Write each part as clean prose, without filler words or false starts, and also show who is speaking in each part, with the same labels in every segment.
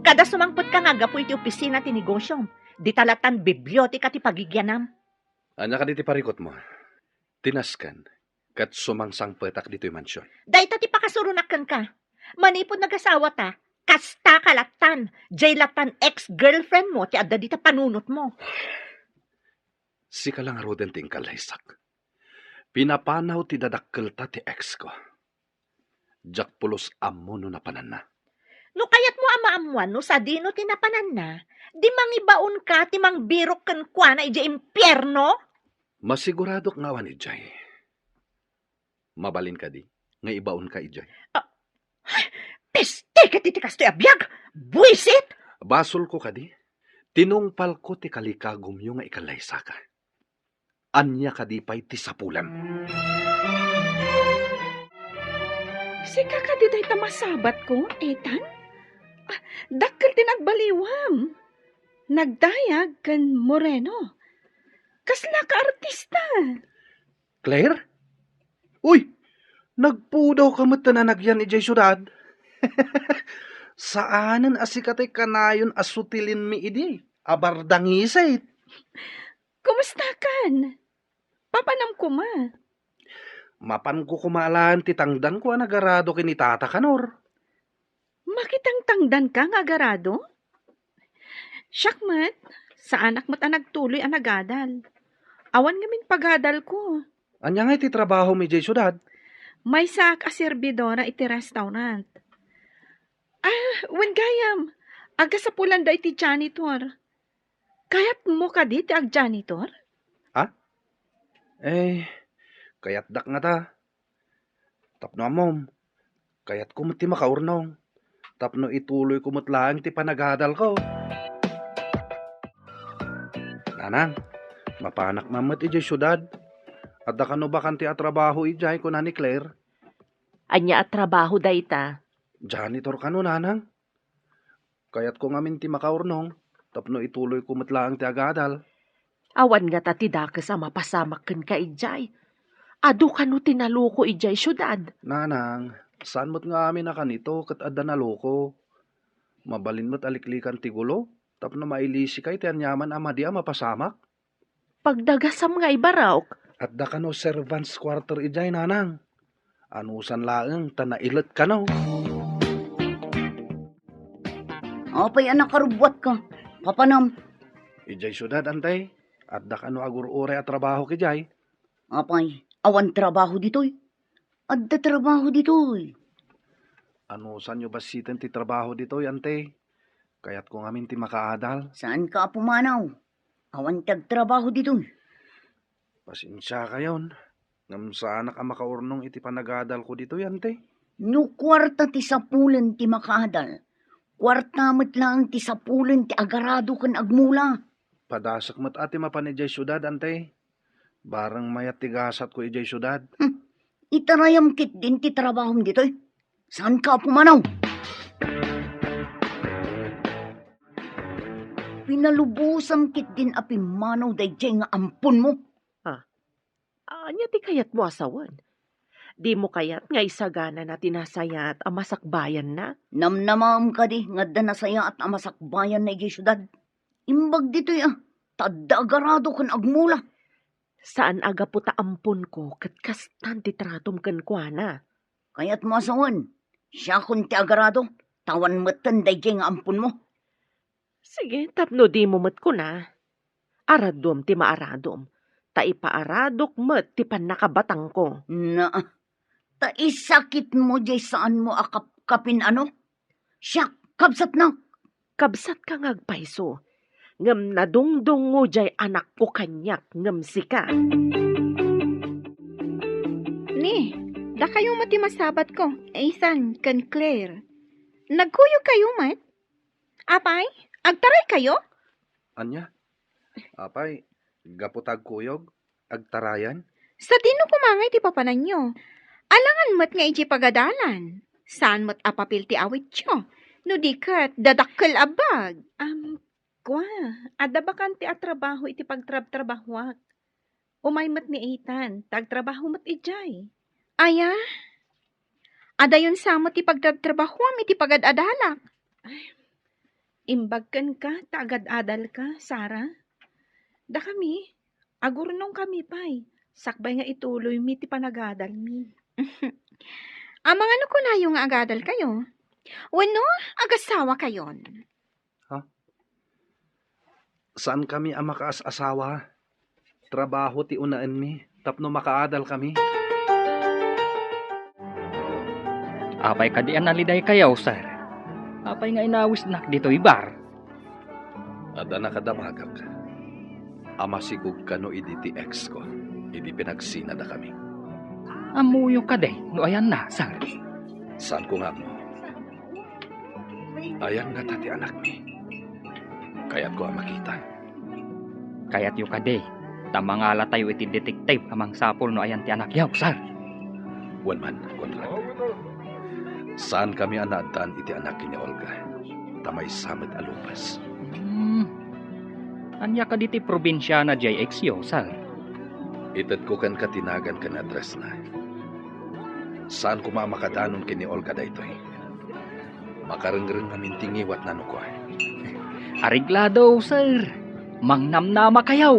Speaker 1: Kada sumangpot ka nga gapo iti opisina ti negosyom. Di talatan biblioteka ti pagigyanam.
Speaker 2: Anya ka diti parikot mo. Tinaskan. Kat sumangsang petak dito'y mansyon.
Speaker 1: Dahita ti pakasurunakan ka. Manipod nagasawa ta. Kasta kalatan. Jay latan ex-girlfriend mo ti adda dita panunot mo.
Speaker 2: Si ka lang roden ting kalaysak. Pinapanaw ti dadakkel ta ti ex ko. Jak pulos ammo no napanan na.
Speaker 1: No kayat mo amaamuan no sa dino tinapanan na. Di mangibaon ka ti mangbirok ken kwa na iti impyerno.
Speaker 2: Masiguradok nga wan ijay. Mabalin ka di. Nga ibaon ka ijay.
Speaker 1: Peste ka titi kastoy abiyag. Buisit.
Speaker 2: Basol ko ka di. Tinungpal ko ti kalikagom yung nga ikalaysa ka. Anya ka di pa'y ti sapulan.
Speaker 3: Sika ka di tayo masabat ko, Ethan? Dakkel tinagbaliwam. Nagdayag kan Moreno. Kasla ka artista.
Speaker 2: Claire? Uy! Nagpudaw ka matananagyan ijay syudad. Saanan asikatay kanayon asutilin mi idi. Abardangisay.
Speaker 3: Kumusta kan? Papanam ko ma.
Speaker 2: Mapan ko kumalaan ti tangdan ko nagarado kini tata kanor.
Speaker 3: Makitang tangdan ka nga agarado? Syakmat, sa anak mo't nagtuloy ang nagadal. Awan ngamin pagadal ko.
Speaker 2: Anya nga iti trabaho mi ijay syudad.
Speaker 3: May sak a servidora iti restaurant. Wen gayam, aga sa pulan da iti janitor. Kayat mo ka di ti ag janitor?
Speaker 2: Kayat dak nga ta. Tapno amom. Kayat kumot ti makaurnong. Tapno ituloy kumot lang ti panagadal ko. Nanang, mapanak mamat ijay syudad. Adda kano ba kanti atrabaho ijay ko na ni Claire?
Speaker 1: Anya at trabaho dayta.
Speaker 2: Janitor kano nanang. Kayat ko ngamin ti makaurnong. Tapno ituloy kumot lang ti agadal.
Speaker 1: Awan nga ta ti dakes a mapasamak ken ka ijay. Adu kano tinaluko ijay syudad.
Speaker 2: Nanang, saan mo't nga amin na kanito kat adda na loko? Mabalin mo't aliklikan ti gulo? Tapno mailisi kay ti anyaman amadi a mapasamak?
Speaker 1: Pagdagasam nga ibarawk.
Speaker 2: Adda kano servants quarter ijay nanang. Anusan laeng tanailat kano.
Speaker 4: Apay anak karubwat ka. Papanam.
Speaker 2: Ijay syudad antay. Adda kano agur-ure a trabaho kijay.
Speaker 4: Apay, awan trabaho ditoy. Adda trabaho ditoy.
Speaker 2: Anusan nyo basitan ti trabaho dito antay. Kayat ko ngamin ti makaadal.
Speaker 4: Saan ka pumanaw? Awan trabaho ditoy.
Speaker 2: Pasensya kayon. Ngam sa anak ang makaurnong iti panagadal ko dito antay.
Speaker 4: No kwarta ti sapulen ti makaadal. Kwarta met lang ti sapulen ti agarado kan agmula.
Speaker 2: Padasak mo't ati mapan ijay syudad antay. Barang mayat tigasat ko ijay syudad.
Speaker 4: Itarayam kit din ti trabahom ditoy. Saan ka pumanaw? Pinalubusam kit din api manaw dayjay nga ampun mo.
Speaker 1: Anya ti kayat mo asawan. Di mo kayat nga isagana na tinasayat ang masakbayan na.
Speaker 4: Namnamam ka di nga danasaya at amasakbayan na igi syudad. Imbag ditoy tadda agarado kan agmula.
Speaker 1: Saan aga po taampon ko kat kastan ti tratom kan kuana.
Speaker 4: Kaya't mo asawan, siya kun ti agarado, tawan matan dayjay nga ampun mo.
Speaker 1: Sige, tapno di mo met ko na. Aradom ti maaradom. Ta ipaaradok met ti panakabatang ko.
Speaker 4: Na, taisakit mo jay saan mo akapkapin ano? Siya, kabsat na.
Speaker 1: Kabsat ka ngagpaiso. Ngam nadungdong mo jay anak ko kanyak ngam sika.
Speaker 3: Ni, da kayo mati masabat ko. Ethan, kan Claire. Nagkuyo kayo, mat? Apay, agtaray kayo?
Speaker 2: Anya? Apay, gaputag kuyog? Agtarayan?
Speaker 3: Sa tino kumangay ti papanan nyo. Alangan mat nga iti pagadalan. Saan mat apapil ti awit nyo? No di kat dadakkel abag. Kwa, ada ba kan ti atrabaho iti pagtrab-trabahwak? Umay mat ni Ethan, tagtrabaho mat ijay. Aya, ada yun samot ti pagtrab-trabahwam iti pagadadalak. Imbagkan ka, taagad-adal ka, Sara. Da kami, agurnong kami pay. Sakbay nga ituloy mi ti panagadal mi. Amang ano ko na yung agadal kayo? Wano, agasawa kayon.
Speaker 2: Saan kami ang makaas-asawa? Trabaho ti unaan mi, tapno makaadal kami.
Speaker 5: Apay kadian naliday kayaw, sir. Apay nga inawis nak dito ibar.
Speaker 2: Ada nakadamagak. Ama sigug kano idi ti ex ko. Idi pinagsinada kami.
Speaker 5: Amuyo ka de, no ayan na, sir.
Speaker 2: Saan ko nga mo? Ayan nga tati anak mi. Kaya't ko ang makita.
Speaker 5: Kaya't yu ka de, tamangala tayo iti detective amang sapol no ayan ti anak yaw, sir.
Speaker 2: Wanman, Conrad. Saan kami anadaan iti anak ni Olga? Tamay samet alupas.
Speaker 5: Anya ka diti probinsya na JX yo, sir.
Speaker 2: Itad ko kan katinagan kan address na. Saan ko makadanon kini Olga daytoy? Makarengreng namin tingiwat na ko.
Speaker 5: Ariglado, sir. Mangnamnama kayaw.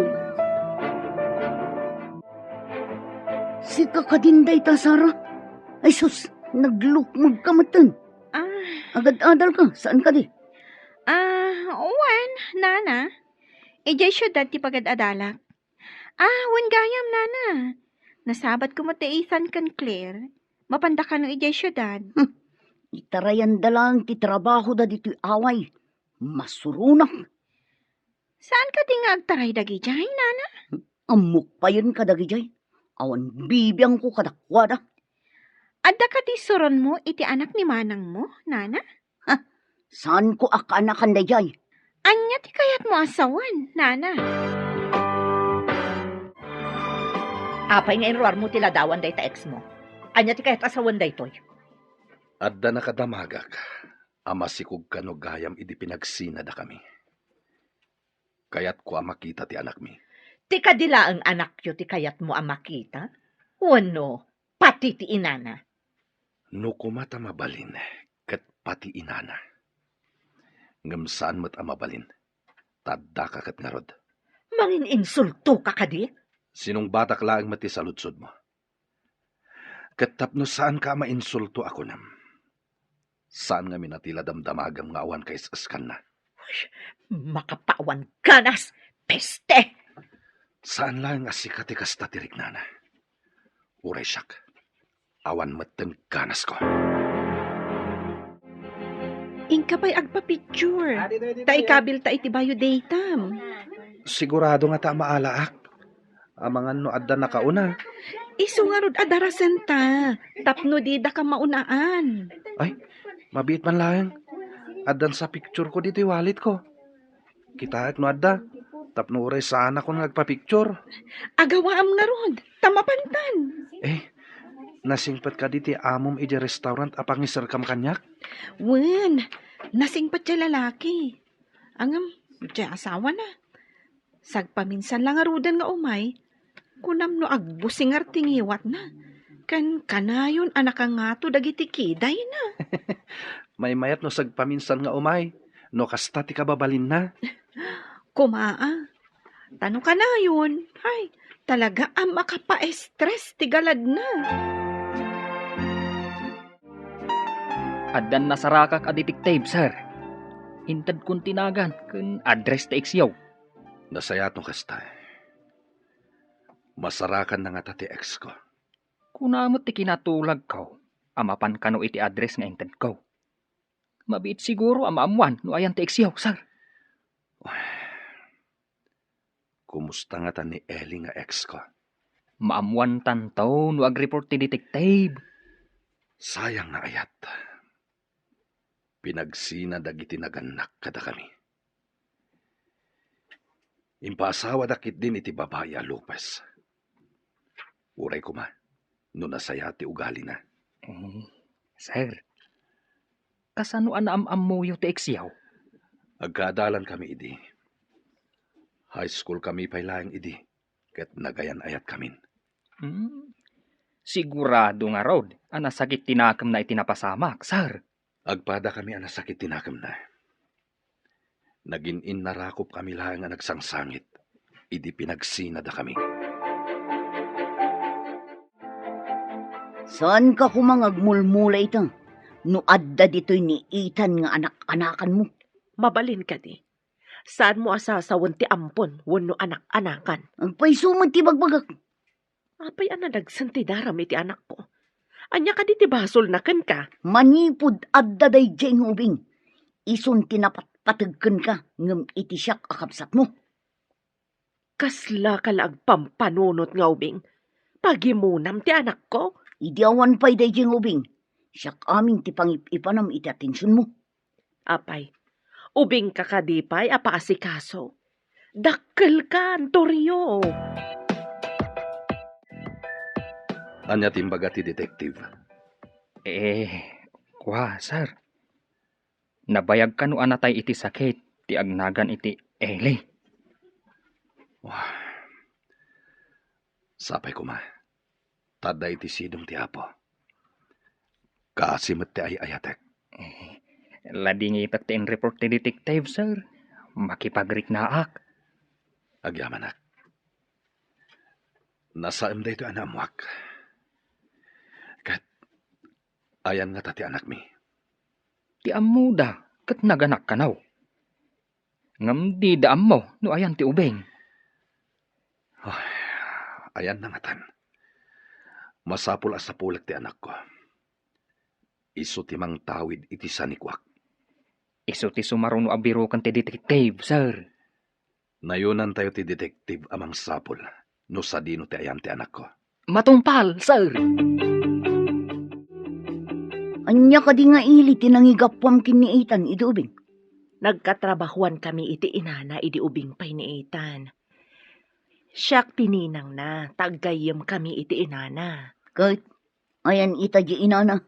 Speaker 4: Si kakadinday ta, Sara. Ay sus, naglukmag ka matan. Agad-adal ka. Saan ka di?
Speaker 3: Wan, nana. Ijay syudad ti pagad-adalak. Wan gayam, nana. Nasabat ko mo ti Ethan kan Claire. Mapanda ka no ijay syudad.
Speaker 4: Itarayan dalang ti trabaho da dito'y away. Masurunak.
Speaker 3: Saan ka tinga agtaray dagi jay, nana?
Speaker 4: Amok pa yun kadagijay. Awan bibiyang ko kadakwada.
Speaker 3: Adda ka ti suron mo iti anak ni manang mo, nana?
Speaker 4: Saan ko akanakan da jay?
Speaker 3: Anya ti kayat mo asawan, nana?
Speaker 1: Apay nga inruar mo tiladawan day ta ex mo. Anya ti kahit asawan day toy.
Speaker 2: Adda nakadamagak. Ama sikug kano gayam idi pinagsinada kami. Kaya't ko ang makita ti anak mi.
Speaker 1: Ti kadila ang anak yo ti kayat mo ang makita? Wano, pati ti inana.
Speaker 2: No kumata mabalin, kat pati inana. Ngamsaan mo't amabalin. Tadda ka kat ngarod.
Speaker 1: Mangin insulto ka kadi?
Speaker 2: Sinong batak laang mati sa lutsod mo? Kat tapno saan ka mainsulto ako nam? Saan nga minatila damdamagam nga awan kay saskan na?
Speaker 1: Makapawan ganas, peste!
Speaker 2: Saan lang nga sikati kasta tirik nana? Uray siyak. Awan mateng ganas ko.
Speaker 3: Ingka pa'y agpa-picture. Ta ikabil ta iti bayo datam.
Speaker 2: Sigurado nga ta maalaak. Amangan no adda nakauna.
Speaker 3: Isu nga rod adarasen ta. Tapno di da ka maunaan.
Speaker 2: Ay, mabiit man lang. Addan sa picture ko dito wallet ko. Kita no adda. Tapno uray sana ko nagpa-picture.
Speaker 3: Agawaam nga rod. Tamapantan.
Speaker 2: Nasingpat ka diti amom iti restaurant apang isarkam kanyak?
Speaker 3: Wen, nasingpat siya lalaki. Angam, siya asawa na. Sagpaminsan lang arudan nga umay. Kunam no agbusingar tingiwat na. Kan kanayon anak nga to dagiti kiday na.
Speaker 2: May mayat no sagpaminsan nga umay. No kasta ti kababalin na.
Speaker 3: Kumaa. Tanong ka na yun. Ay, talaga ang makapa-stress ti galad na.
Speaker 5: Addan nasarakak a detective, sir. Intad kong tinagan kun address ta iksyaw.
Speaker 2: Nasayat no kasta. Masarakan na nga tati ex ko.
Speaker 5: Kunamot ti kinatulag ko. Amapan ka no iti address nga intad ko. Mabiit siguro amaamuan no ayan ti iksyaw, sir.
Speaker 2: Kumusta nga ta ni Ellie nga ex ko?
Speaker 5: Maamuan tantaw no ag-report ti detective.
Speaker 2: Sayang nga ayat. Pinagsina dagiti naganak kada kami. Impaasawa dakit din iti babae a Lopez. Uray ko ma, no nasaya ti ugali na.
Speaker 5: Sir, kasano anaam-am mo yung ti iksyaw?
Speaker 2: Agkadalan kami idi. High school kami pailaang idi. Ket nagayan ayat kamin.
Speaker 5: Sigurado nga rod, anasakit tinakam na itinapasamak, sir.
Speaker 2: Agpada kami anasakit tinakam na. Naging inarakop kami lang nga nagsangsangit. Idi pinagsinada kami.
Speaker 4: Saan ka kumangagmulmula ito? No adda dito'y ni Ethan nga anak-anakan mo.
Speaker 1: Mabalin ka di. Saan mo asasawon ti ampon wenno anak-anakan?
Speaker 4: Agpaisumad ti bagbagak.
Speaker 1: Apay ana nagsanti daram iti anak ko. Anya ka di ti basol na ken ka.
Speaker 4: Manipud adda day jeng ubing. Ison tinapatpatagkan ka ngem iti siyak akapsat mo.
Speaker 1: Kasla ka laag pampanunot nga ubing. Pagimunam ti anak ko.
Speaker 4: Idi awan pa'y day jeng ubing. Siyak aming ti pangip-ipanam iti atensyon mo.
Speaker 1: Apay, ubing ka kadipay apaasikaso. Dakkel ka, Antonio.
Speaker 2: Anya timbaga ti detective.
Speaker 5: Sir. Nabayag ka no anatay iti sakit, ti agnagan iti Eli.
Speaker 2: Wah. Sapay ko ma. Tada iti sidong ti apo. Kasimot ti ayatek.
Speaker 5: Lading itak ti report ti detective, sir. Makipagrik naak.
Speaker 2: Agyamanak. Nasaam da ito anamuak. Kat, ayan nga tati anak mi.
Speaker 5: Ti amuda, kat naganak ka naw. Ngam di daam mo, no ayan ti ubeng.
Speaker 2: Ayan na ngatan. Masapul asapulak ti anak ko. Iso ti mang tawid iti sanikwak.
Speaker 5: Iso ti sumaruno abiro kan ti detective, sir.
Speaker 2: Nayunan tayo ti detective amang sapul. No sa dino ti ayan ti anak ko.
Speaker 5: Matumpal, sir.
Speaker 4: Anya ka di nga ili tinangigapwam kin ni Ethan iti ubing.
Speaker 1: Nagkatrabahuan kami iti inana idi ubing pay ni Ethan. Siyak pininang na, taggayam kami iti inana.
Speaker 4: Kahit ayan ita di inana.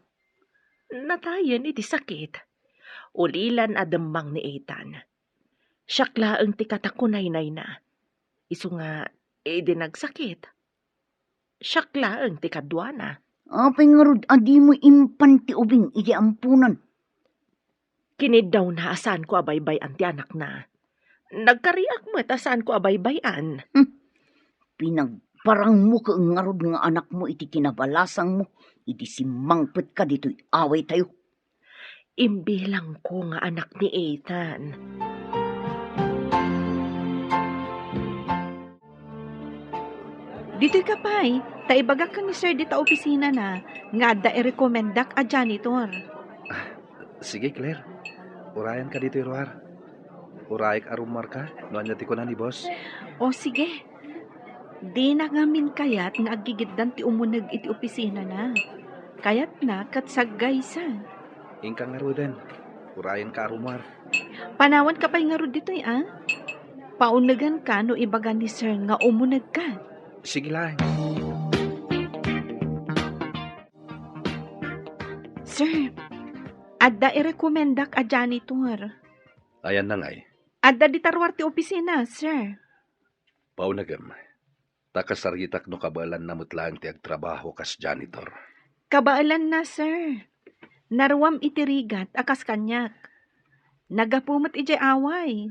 Speaker 1: Natayan iti sakit. Ulilan adamang ni Ethan. Siyak laeng ti katakunay-nay na. Isu nga, idi nagsakit. Siyak laeng ti kadwana.
Speaker 4: Apay nga rod, adi mo impan ti ubing iti ampunan.
Speaker 1: Kinid daw na asan ko abaybay-an ti anak na. Nagkariak mo asan ko abaybayan.
Speaker 4: Pinagparang mo ka nga rod nga anak mo iti kinabalasang mo. Iti simangpet ka dito'y away tayo.
Speaker 1: Imbilang ko nga anak ni Ethan.
Speaker 3: Dito'y kapay, taibagak ka ni sir dita opisina na, nga da i-recomendak a janitor.
Speaker 2: Sige, Claire. Urayan ka dito, Roar. Urayik arumar ka. No anya ti ko na ni boss.
Speaker 3: O sige, di na ngamin kayat nga agigiddan ti umunag iti opisina na. Kayat na katsagaysan.
Speaker 2: Ingka nga roden. Urayan ka arumar.
Speaker 3: Panawan ka pa'y nga ro dito'y Paunagan ka no ibaga ni sir nga umunag ka.
Speaker 2: Sige lang.
Speaker 3: Sir, adda i-recomendak a janitor.
Speaker 2: Ayan na ngay.
Speaker 3: Adda di tarwar ti opisina, sir.
Speaker 2: Paunagam. Takasaritak no kabalan na mutlang ti agtrabaho kas janitor.
Speaker 3: Kabaalan na, sir. Narwam itirigat akas kanyak. Nagapumot ije away.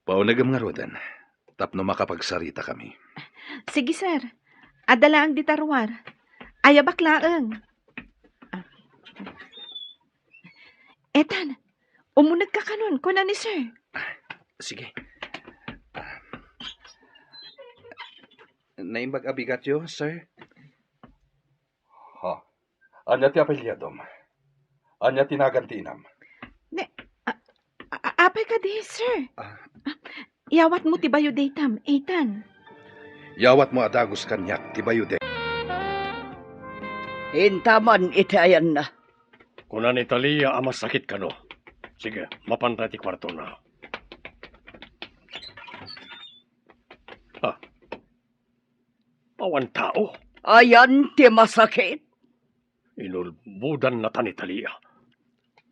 Speaker 2: Paunagam nga roden. Tapno makapagsarita kami.
Speaker 3: Sige, sir. Adala ang ditarwar. Ayabak laeng. Etan, umunag ka kanon, kuna ni sir.
Speaker 2: Sige. Naimbag abigat yo, sir? Ha? Anya ti apelyadom? Anya tinagantinam?
Speaker 3: Apay ka di, sir. Yawat mo ti bayo datam, Etan.
Speaker 2: Yawat mo adagos kanyak, tibayude.
Speaker 4: Hintaman iti ayan na.
Speaker 6: Kunan Italia amas sakit ka no. Sige, mapantay ti kwarto na. Awan tao.
Speaker 4: Ayan ti masakit.
Speaker 6: Inulbudan na tan Italia.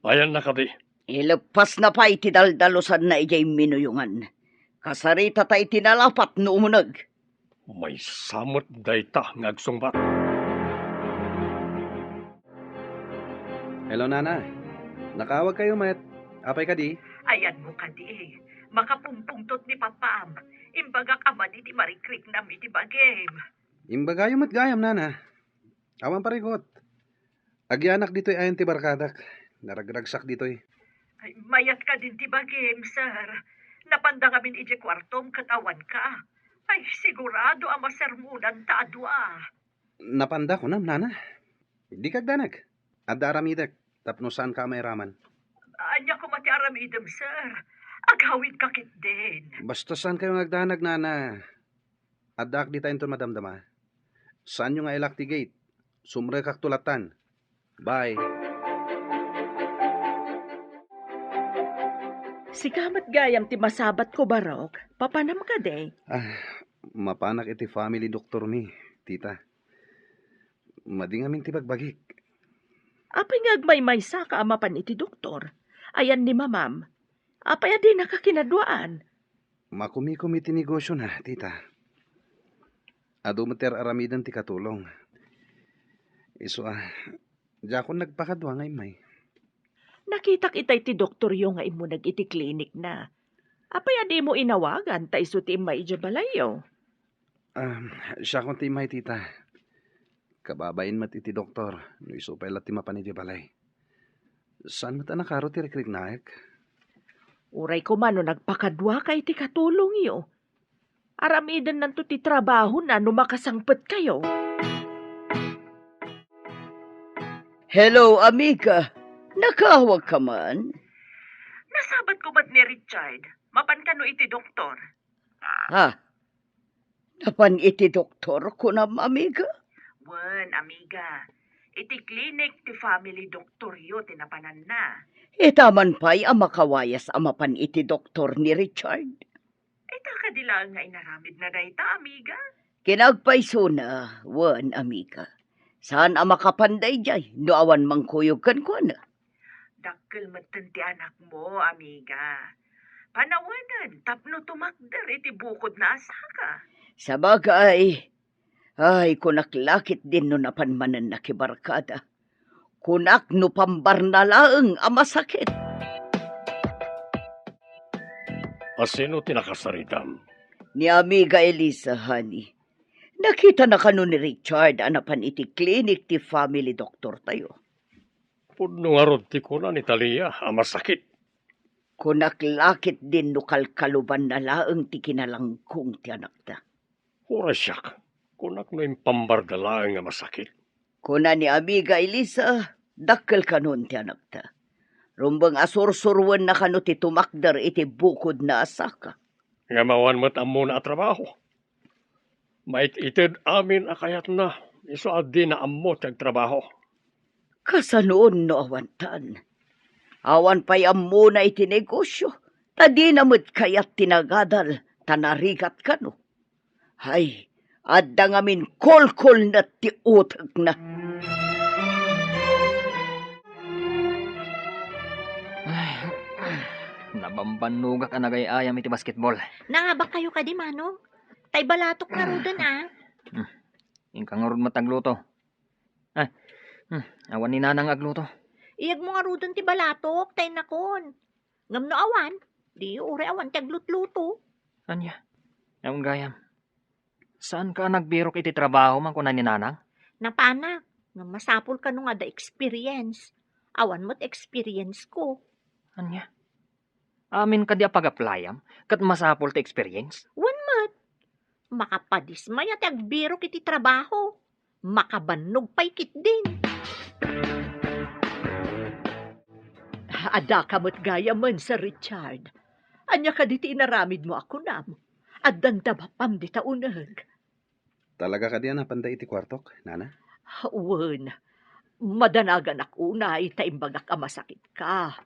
Speaker 6: Ayan na kadi.
Speaker 4: Ilepas na pa iti daldalusan na ijay minuyungan. Kasarita ta iti nalapat no umunag.
Speaker 6: May samot dayta ngagsungbat.
Speaker 7: Hello, Nana. Nakawag kayo, Met. Apay ka di?
Speaker 1: Ayan mo ka di. Makapumpungtot ni Papam. Imbagak ama ni di marikrik na mi di bagem.
Speaker 2: Imbagayom at gayam, nana. Awan parigot. Agyanak dito'y ayan ti barkadak. Naragragsak dito'y.
Speaker 1: Ay, mayat ka din ti bagem, sir. Napanda ngamin ije kwartom katawan ka. Ay, sigurado ang masermunan ta adwa.
Speaker 2: Napanda ko nam, nana. Di kagdanag. Adda aramidak. Tapno saan ka may raman.
Speaker 1: Anya ko mati aramidem, sir. Aghawid kakit din.
Speaker 2: Basta saan kayo nagdanag, nana. Adda di tayo madamdama. Saan yung nga ilak ti gate? Sumre kak tulatan. Bye.
Speaker 1: Sigamat gayam ti masabat ko barok. Papanam ka de.
Speaker 2: Mapanak iti family doktor mi, tita. Madingamin ti bagbagik.
Speaker 1: Apay ngagmay sa ka amapan iti doktor. Ayan ni mamam. Apay adi nakakinadwaan.
Speaker 2: Makumi-kumi ti negosyo na, tita. Ado mater aramidan ti katulong. Iso jakon nagpakadwa ngay may.
Speaker 1: Nakitak itay ti doktor yung nga imo nag iti klinik na. Apay adi mo inawagan ta iso ti imay ije balayo.
Speaker 2: Siya kon ti may, tita. Kababain mat iti doktor. No iso pa ilat ti mapan iti balay. Saan mat anakaro ti rekrik naek?
Speaker 1: Uray ko man no nagpakadwa kay ti katulong yo. Aramidan nanto ti trabaho na no makasangpet kayo.
Speaker 4: Hello, amiga. Nakahawag ka man?
Speaker 1: Nasabat ko ba't ni Richard? Mapan ka no iti doktor.
Speaker 4: Ha? Napan iti doktor ko na, amiga?
Speaker 1: Wen, amiga. Iti klinik ti family doktor yo tinapanan na.
Speaker 4: Itaman pa'y ang makawayas amapan iti doktor ni Richard.
Speaker 1: Ita ka dila nga inaramid na dayta, amiga.
Speaker 4: Kinagpaiso na, wan, amiga. Saan ang makapanday jay? No awan mangkuyog kan ko na.
Speaker 1: Dakkel meten ti anak mo, amiga. Panawanan, tapno tumakder iti bukod na asaka.
Speaker 4: Sa bagay, ay kunaklakit din no napanmanan na kibarkada. Kunak no pambarnalaeng amasakit.
Speaker 6: Asino tinakasaritam?
Speaker 4: Ni amiga Elisa, honey. Nakita na kano ni Richard anapan iti klinik ti family doctor tayo.
Speaker 6: Pudno nga rod ti kuna ni Talia, amasakit.
Speaker 4: Kunaklakit din no kalkaluban na laeng ti kinalangkong ti anak ta.
Speaker 6: Urasyak, kunak no yung pambardalaang nga masakit.
Speaker 4: Kuna ni amiga Elisa, dakkel kanon ti anak ta. Rumbang asursurwan na kano ti tumakder iti bukod na asaka.
Speaker 6: Nga mawan mo't amo na trabaho. Mait-ited amin akayat na, iso adi na amo tiyag trabaho.
Speaker 4: Kasanoon no awantan. Awan pa'y amo na iti negosyo. Tadi namut kayat tinagadal, tanarigat ka no. Hay, adda ngamin kolkol na ti utag na.
Speaker 5: Nabambanuga ka na gayayam iti basketball.
Speaker 3: Nangaba kayo ka di, Manong? Tay balatok na rudan,
Speaker 5: Ingkang nga rod matagluto. Awan ni nanang agluto.
Speaker 3: Iyag mo nga rudan ti balatok, tay nakon. Ngam no awan, di ure awan ti aglutluto.
Speaker 5: Anya? Awan gayam. Saan ka nagbirok iti trabaho man kunan ni nanang?
Speaker 3: Napanak, ngam masapul ka no nga da experience. Awan mo't experience ko.
Speaker 5: Anya? Amin ka di apag-aplayam, kat masapol ti experience.
Speaker 3: Wan mat, makapadismay at agbiro kiti trabaho. Makabanog pa'y kit din.
Speaker 1: Ada kamot gaya man sa Richard. Anya ka diti inaramid mo ako nam. At dandabapam di taunag.
Speaker 2: Talaga ka diyan panday iti kwartok, nana?
Speaker 1: Wen, madanagan ako na itaimbagak ka masakit ka.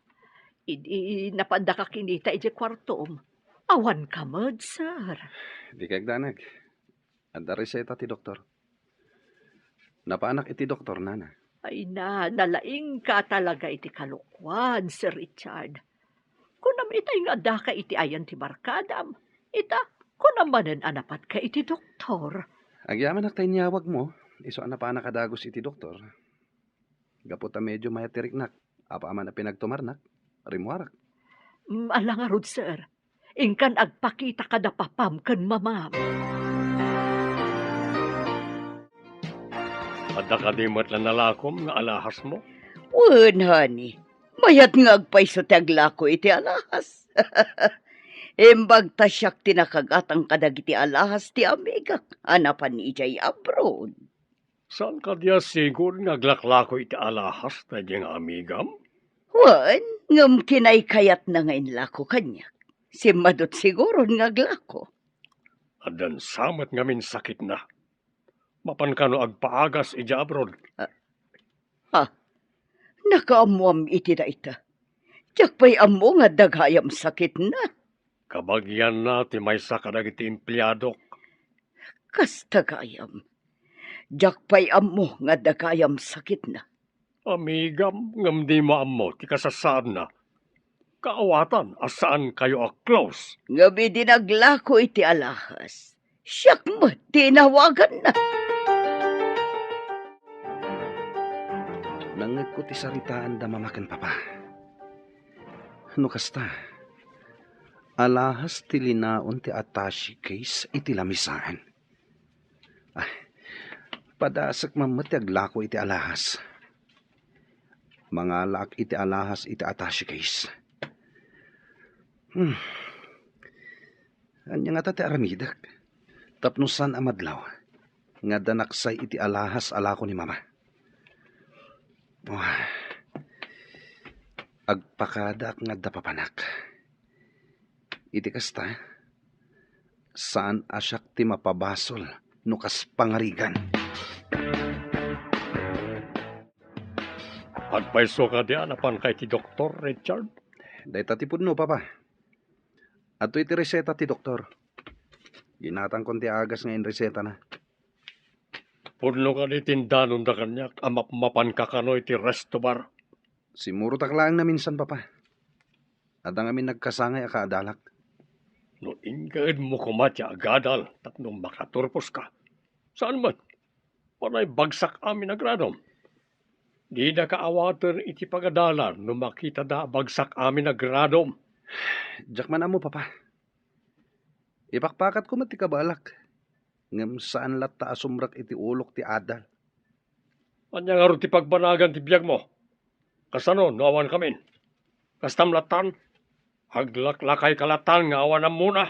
Speaker 1: Idi napanda ka kinita iti kwartom. Awan ka mod, sir.
Speaker 2: Di kagdanag. Adda reseta ti doktor. Napaanak iti doktor, nana.
Speaker 1: Ay nalaing ka talaga iti kalukwan, Sir Richard. Kunam itay nga da ka iti ayan ti barkadam. Ita, kunam manen anapat ka iti doktor.
Speaker 2: Agyaman tayo niyawag mo. Iso napaanak kadagos iti doktor. Gaputa medyo mayatirik nak. Apa man na pinagtumarnak. Rimuarak.
Speaker 4: Alangarod, sir. Ingkan agpakita kada papam kan mamam.
Speaker 6: Adda ka di mo't nalakom nga alahas mo.
Speaker 4: Wen, honey. Mayat nga agpaiso taglako iti alahas. Imbag tasyak tinakagatang kadagiti alahas ti amigak. Anapan ni Ijay abroad.
Speaker 6: Saan ka diya sigur nga glaklako iti alahas na diyang amigam?
Speaker 4: Wen, ngam kinay kayat na ngayon lako kanyak. Si Madot siguro nga glako.
Speaker 6: Adan samat ngamin sakit na. Mapan kano agpaagas ija abroad.
Speaker 4: Nakaamuam iti da ita. Tiyak pa'y amo nga daghayam sakit na.
Speaker 6: Kabagyan na ti may sakadag iti empleyado.
Speaker 4: Kas tagayam. Tiyak pa'y amo nga daghayam sakit na.
Speaker 6: Amigam, ngam di maamo ti kasasaan na. Kaawatan, asaan kayo close?
Speaker 4: Ngabi dinaglako iti alahas. Siyak mo, tinawagan na.
Speaker 2: Nangag ko ti saritaan da mamakan papa. No kasta, alahas ti linaon ti attache case iti lamisaan. Padasak mamat ti aglako iti alahas. Mangalak iti alahas iti attache case. Anya nga ti aramidak. Tapnusan amadlaw. Nga danaksay iti alahas alako ni mama. Agpakadak nga dapapanak. Iti kasta, saan asyak ti mapabasol no kas pangarigan.
Speaker 6: Agpaiso ka diyan apan kay ti Dr. Richard.
Speaker 2: Day tatipod no, papa. Ato iti reseta ti doktor. Ginatang kon ti agas ngayon reseta na.
Speaker 6: Pudno ka di tindanon da kanyak, amapmapan ka kano iti resto bar.
Speaker 2: Simuro taklaang na minsan, papa. At ang amin nagkasangay akaadalak.
Speaker 6: No ingaid mo kumatya agadal, tapno makaturpos ka. Saan man? Panay bagsak amin agradom. Di na kaawatan iti pagadalan no makita da bagsak amin agradom.
Speaker 2: Diyak man amo, papa. Ipakpakat ko mati kabalak. Ngam saan lata asumrak iti ulok ti adal.
Speaker 6: Anya nga ro ti pagbanagan ti biyag mo. Kasano, nawan kamin. Kastam latan, haglaklakay kalatan nga awan muna.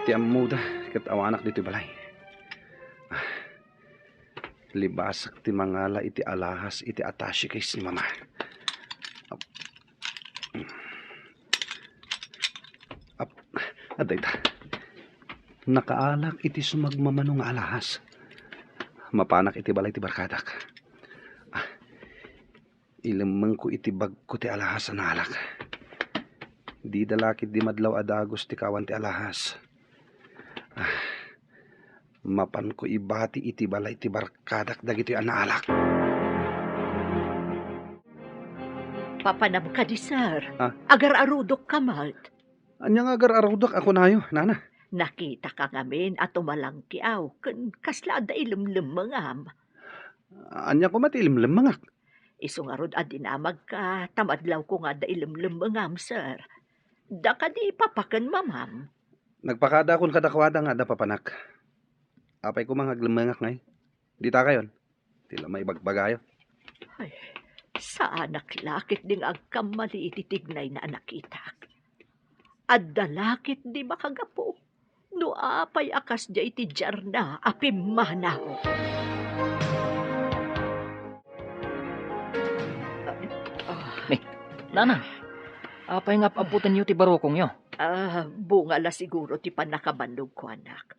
Speaker 2: Ti amuda, kat awanak dito balay. Libasak ti mangala iti alahas iti attache case ni mama. Aday ta. Nakaalak iti sumagmamanong alahas. Mapanak iti balay ti barkadak. Ilamang ko iti bag ko ti alahas na alak. Di dalakit di madlaw adagos ti kawan ti alahas. Mapan ko ibati iti balay ti barkadak dagiti analak.
Speaker 4: Papanam ka di, sir.
Speaker 2: Ah?
Speaker 4: Agar-arudok ka, Malt.
Speaker 2: Anyang agar arawdak ako nayo, nana.
Speaker 4: Nakita ka ngamin at umalangkiaw. Kasla da ilimlimangam.
Speaker 2: Anya ko matilimlim mangak.
Speaker 4: Isungarod at dinamag ka. Tamadlaw ko nga da ilimlimangam, sir. Da ka di papakan, mamam.
Speaker 2: Nagpakada akong kadakwada nga da papanak. Apay ko mga glimangak ngay. Di ta kayon. Tila may bagbagayo.
Speaker 4: Ay, sa anak lakit ding agkamali ititignay na nakita. At dalakit di makagapo. No apay akas di iti jarna apimanaw.
Speaker 5: Nanang, apay nga abutan niyo ti barokong yo.
Speaker 4: Bunga la siguro ti panakabandog ko, anak.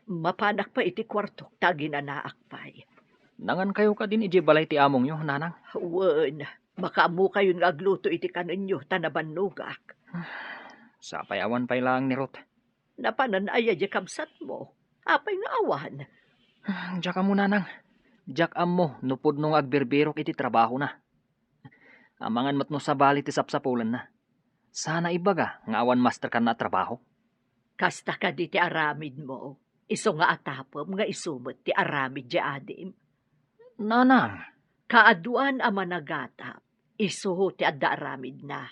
Speaker 4: Mapanak pa iti kwartok tagi na naakpay.
Speaker 5: Nangan kayo ka din iji balay ti among yo, nanang.
Speaker 4: Wen, makaamu kayo nga agluto iti kanunyo tanabanugak.
Speaker 5: Sapay awan pay lang ni Ruth.
Speaker 4: Napanan aya di kamsat mo. Apay nga awan.
Speaker 5: Diyak ka mo, nanang. Diyak mo, nupod nung agberbirok iti trabaho na. Amangan mat no sa bali ti sapsapulan na. Sana ibaga nga awan master ka na trabaho.
Speaker 4: Kasta ka di ti aramid mo. Iso nga atapom nga isumot ti aramid di adim.
Speaker 5: Nanang,
Speaker 4: Kaaduan a managatap.
Speaker 1: Iso ti adda aramid na.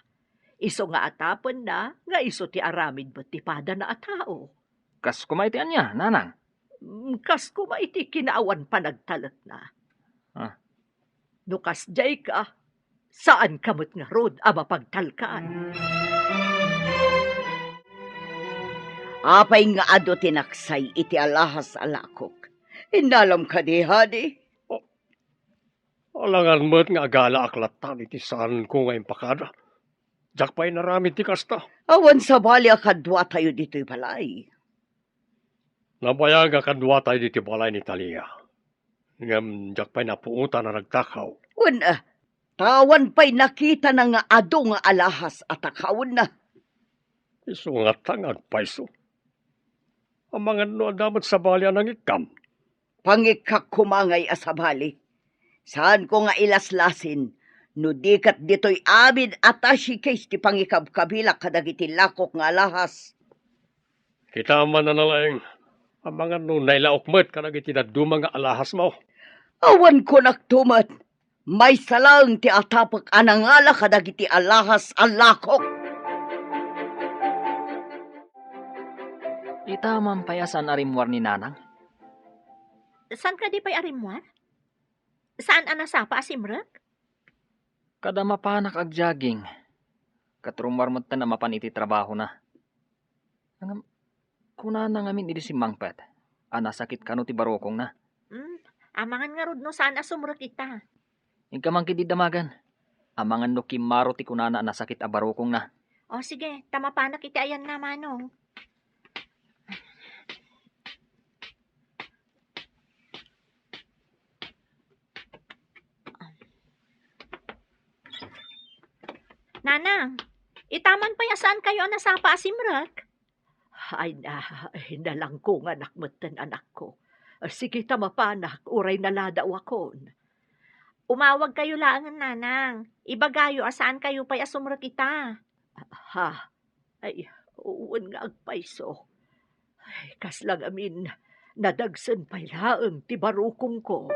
Speaker 1: Iso nga atapon na, nga iso ti aramid mo ti pada na a tao.
Speaker 5: Kas kumaitian niya, nanang.
Speaker 1: Kas kuma iti kinaawan pa nagtalat na.
Speaker 5: Ah.
Speaker 1: No kas jay ka, saan kamot nga rod a mapagtalkaan?
Speaker 4: Apay nga ado tinaksay iti alahas alakok. Inalam ka di, hadi?
Speaker 6: Alangan mo't nga agala aklatan iti saan ko ngayon pakada. Jak pa'y naramid ti kasta.
Speaker 4: Awan sa bali akadwa tayo dito'y balay.
Speaker 6: Nabayag akadwa tayo diti balay ni Talia. Ngam jak pa'y napuutan na nagtakaw.
Speaker 4: Una, tawan pa'y nakita na nga ado nga alahas at akawon na.
Speaker 6: Iso nga tangag paiso. Ang mga no damat sa balya ng ikam.
Speaker 4: Pangikak kumangay asabali. Saan ko nga ilaslasin, no dikat dito'y amin atashi case ti pangikab-kabila kadagiti lakok nga alahas.
Speaker 6: Kita man na nalaing. Ang mga no nailaokmet kanag itinaduma nga alahas mo.
Speaker 4: Awan ko naktumat, may salang ti atapak anangala kadagiti alahas alakok.
Speaker 5: Itaman payasan arimwar ni nanang.
Speaker 3: Saan ka di pa'y arimwar? Saan anasapa asimrek?
Speaker 5: Kada mapanak ag jogging. Katrumar mo na mapan iti trabaho na. Kuna na ngamin iti si Mangpet. Sakit ka no ti barokong na.
Speaker 3: Amangan nga rod no saan asumrek ita.
Speaker 5: Ingkamang kidi damagan. Amangan no kimaro ti kunana nasakit a barokong na.
Speaker 3: O sige, tamapanak iti ayan na manong. Nanang, itaman pa yasaan kayo nasapa asimrek?
Speaker 1: Ay na, hinalang ko nga nakmatan anak ko. Sige tamapanak, uray naladaw akon.
Speaker 3: Umawag kayo laangan, nanang. Ibagayo asaan kayo pa asumrek ita.
Speaker 1: Ha? Ay, uwan nga agpaiso. Ay, kaslang amin, nadagsan pa'y laang ti barukong ko.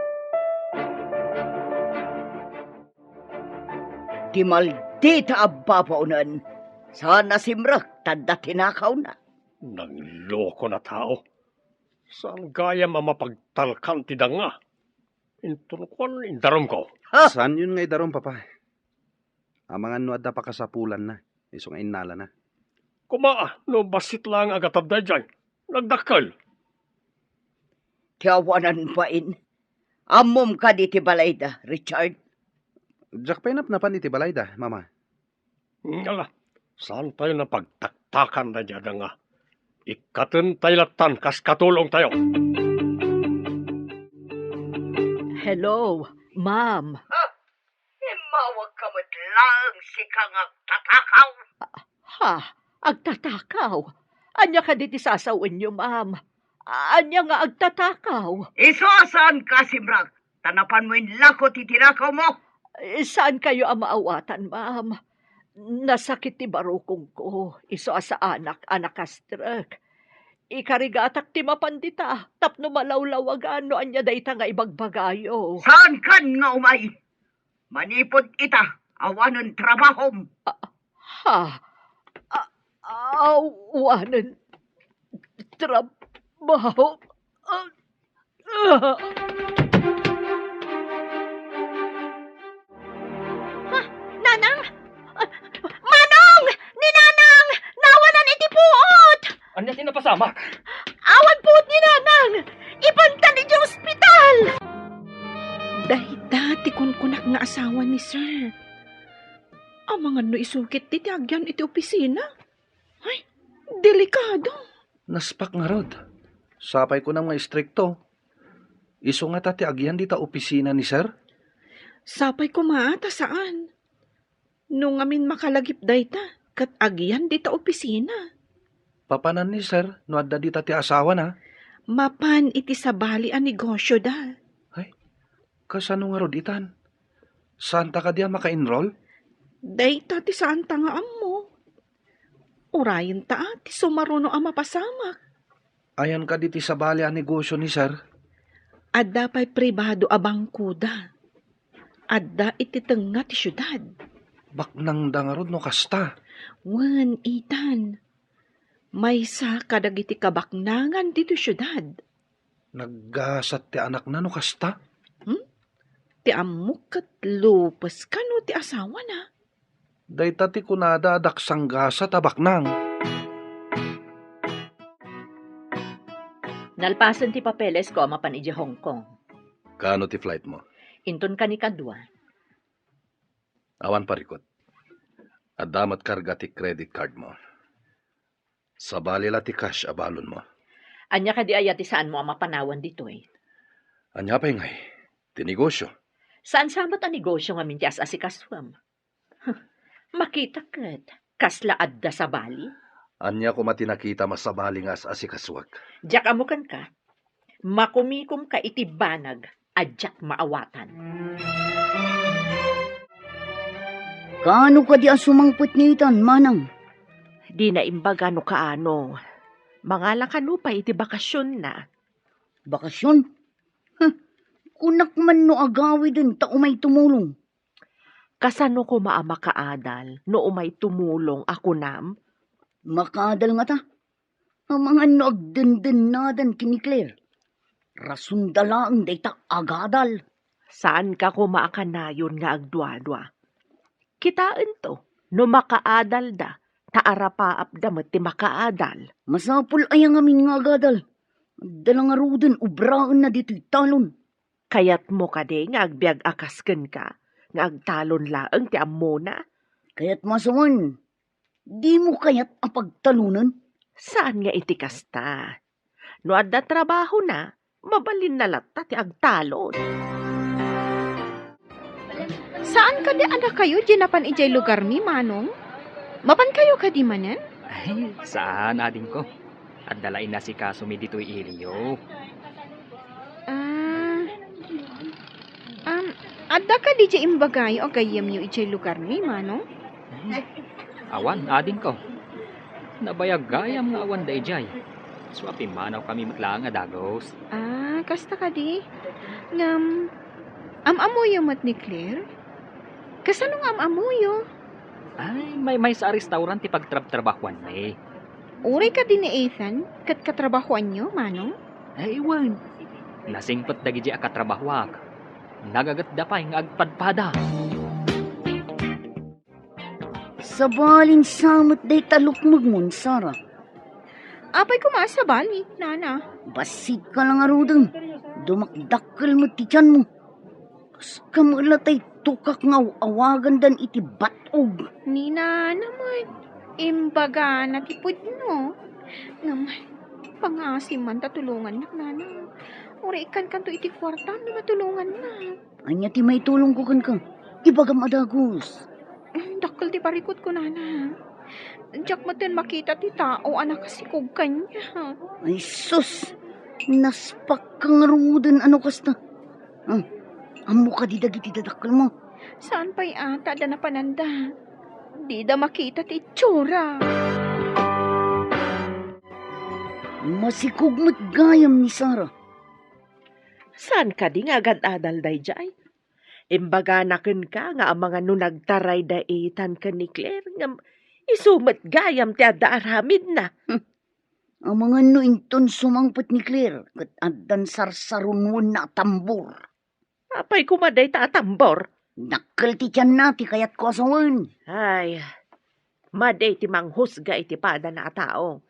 Speaker 4: Ti maldita ababaunan. Sana simrak, tanda tinakaw na.
Speaker 6: Nagloko na tao. Saan gaya mamapagtalkan ti danga? Intunukon indarom ko.
Speaker 2: Saan yun nga idarom, papa? Amangan no adda pa kasapulan na. Iso nga inala na.
Speaker 6: Kumaa, no basit lang agatabday dyan. Nagdakkel.
Speaker 4: Tiawanan pa in. Amom ka di ti balayda, Richard.
Speaker 2: Jack painap na pan iti balayda, mama.
Speaker 6: Ngala, saan tayo na pagtaktakan na dyan nga? Ikaten tayo latan, kas katulong tayo.
Speaker 1: Hello, ma'am.
Speaker 4: Mawag ka lang si kang tatakaw.
Speaker 1: Ha? Agtatakaw? Anya ka diti sasawin niyo, ma'am? Anya nga agtatakaw?
Speaker 4: Isasaan ka simrak. Tanapan mo yung lakot itinakaw mo.
Speaker 1: Saan kayo ang maawatan, ma'am? Nasakit ti barukong ko. Iso sa anak kastrak. Ikarigatak ti mapandita. Tapno malawlawagan no anya dayta nga ibagbagayo.
Speaker 4: Saan kan nga umay? Manipod ita, awanan trabahom.
Speaker 1: Ha? Awanan trabaho.
Speaker 3: Nanang! Manong! Ni Nanang! Nawanan iti puot!
Speaker 5: Anya tinapasamak?
Speaker 3: Awan puot ni Nanang! Ipantan iti ospital!
Speaker 7: Dahita, ti kunkunak nga asawa ni sir. Ang mga no isukit ti agyan iti opisina. Ay, delikado.
Speaker 2: Naspak nga rod. Sapay ko na mga istrikto. Iso nga tati agyan dita opisina ni sir.
Speaker 7: Sapay ko maata saan. Nung amin makalagip dayta, kat agyan dita opisina.
Speaker 2: Papanan ni sir, no adda dita ti asawa na.
Speaker 7: Mapan iti sabali a negosyo da.
Speaker 2: Kasano nga rod itan? Saan ta ka diya maka-enroll?
Speaker 7: Dayta ti saan tangaam mo. Urayan ta ti sumaruno ang mapasamak.
Speaker 2: Ayan ka diti sa bali ang negosyo ni sir.
Speaker 7: Adda pa'y pribado abang kuda. Adda iti tenga ti syudad.
Speaker 2: Baknang dangarod no kasta.
Speaker 7: Wan, Ethan. May sa kadagiti kabaknangan dito syudad.
Speaker 2: Naggasat ti anak na no kasta.
Speaker 7: Ti amok kat lupas ka no ti asawa na.
Speaker 2: Dayta ti kunada daksang gasa tabaknang.
Speaker 1: Nalpasan ti papeles ko mapan iji Hong Kong.
Speaker 2: Kano ti flight mo?
Speaker 1: Inton ka ni kadwa.
Speaker 2: Awan parikot. Adamat karga ti credit card mo. Sa balila ti cash abalon mo.
Speaker 1: Anya ka di ayati saan mo ang mapanawan dito eh.
Speaker 2: Anya pa ngay, ti negosyo.
Speaker 1: Saan samot ang negosyo nga minti as asikaswam? Makita kat, kasla adda sa bali.
Speaker 2: Anya ko matinakita masabali nga sa asikaswag.
Speaker 1: Diyak amukan ka, makumikom ka iti banag, adyak maawatan.
Speaker 4: Kaano ka di asumangput ni Ethan, manang?
Speaker 1: Di na imbaga no kaano. Mga lakanupay iti bakasyon na.
Speaker 4: Bakasyon? Huh, kunak man no agawi din ta umay tumulong.
Speaker 1: Kasano ko maamakaadal no umay tumulong ako nam?
Speaker 4: Makadal nga ta. Ang mga no agdenden nadan kini Claire. Rason dalaang dayta agadal.
Speaker 1: Saan ka ko maakanayon nga agdwadwa? Kitaan to, no makaadal da, taarapaap damat ti makaadal.
Speaker 4: Masapul ay ang amin nga agadal. Dalang aruden ubraan na dito'y talon.
Speaker 1: Kayat mo ka de nga agbiag akasken ka, nga agtalon laeng ti ammo na.
Speaker 4: Kaya't masawan, di mo kayat apagtalunan.
Speaker 1: Saan nga iti kasta? No adda trabaho na, mabalin na latta ti agtalon.
Speaker 3: Saan ka di anak kayo, dinapan ijay lugar mi, manong? Mapan kayo ka di manen?
Speaker 5: Ay, saan ading ko? At dalain na si Kasumi dito'y iliyo.
Speaker 3: Adda ka di jay imbagay o gayam nyo ijay lugar mi, manong?
Speaker 5: Awan, ading ko. Nabayagayam nga awan da ijay. Swapi manaw kami matlang nga dagos.
Speaker 3: Kasta ka di? Amamuyo mat ni Claire? Kasano nga amamuyo?
Speaker 5: Ay, may sa restaurant ti pagtrabahuan na eh.
Speaker 3: Uray ka din ni Ethan, kat katrabahuan nyo, manong?
Speaker 5: Ay, iwan. Lasingpot dagi di akatrabahwak. Nagagat da pa nga agpadpada.
Speaker 4: Sa balin samot day talukmag mon, Sara.
Speaker 3: Apay kumasa bali, nana.
Speaker 4: Basit ka lang arudang. Dumakdakkel mo ti tiyan mo. Kas kamalatay tukak nga awagan dan iti batog.
Speaker 3: Nina naman, imbaga na tipod no. Naman, pangasim man tatulungan na, nana. Uri ikan kanto iti kwarta na matulungan na.
Speaker 4: Anya ti may tulong ko kan ka. Ibagam adagos.
Speaker 3: Dakkel ti parikot ko, nana. Diyak mo din makita ti tao, anak kasi kog kanya.
Speaker 4: Ay sus, naspak kang rudan ano kasta. Amo ka di dagiti dadakkel mo.
Speaker 3: Saan pa'y ata da na pananda? Di da makita ti itsura.
Speaker 4: Masikugmat gayam ni Sara.
Speaker 1: Saan ka di nga agad-adal day jay? Imbaga naken ka nga ang mga no nagtaray da itan ka ni Claire nga isumat gayam ti adda aramid na.
Speaker 4: Ang mga nuinton sumangpot ni Claire kat addan sarsarunwan na tambor.
Speaker 1: Apay kumaday ta atambor.
Speaker 4: Dakkel ti tiyan nati kayat ko asawan.
Speaker 1: Ay, maday ti manghusga iti pada na tao.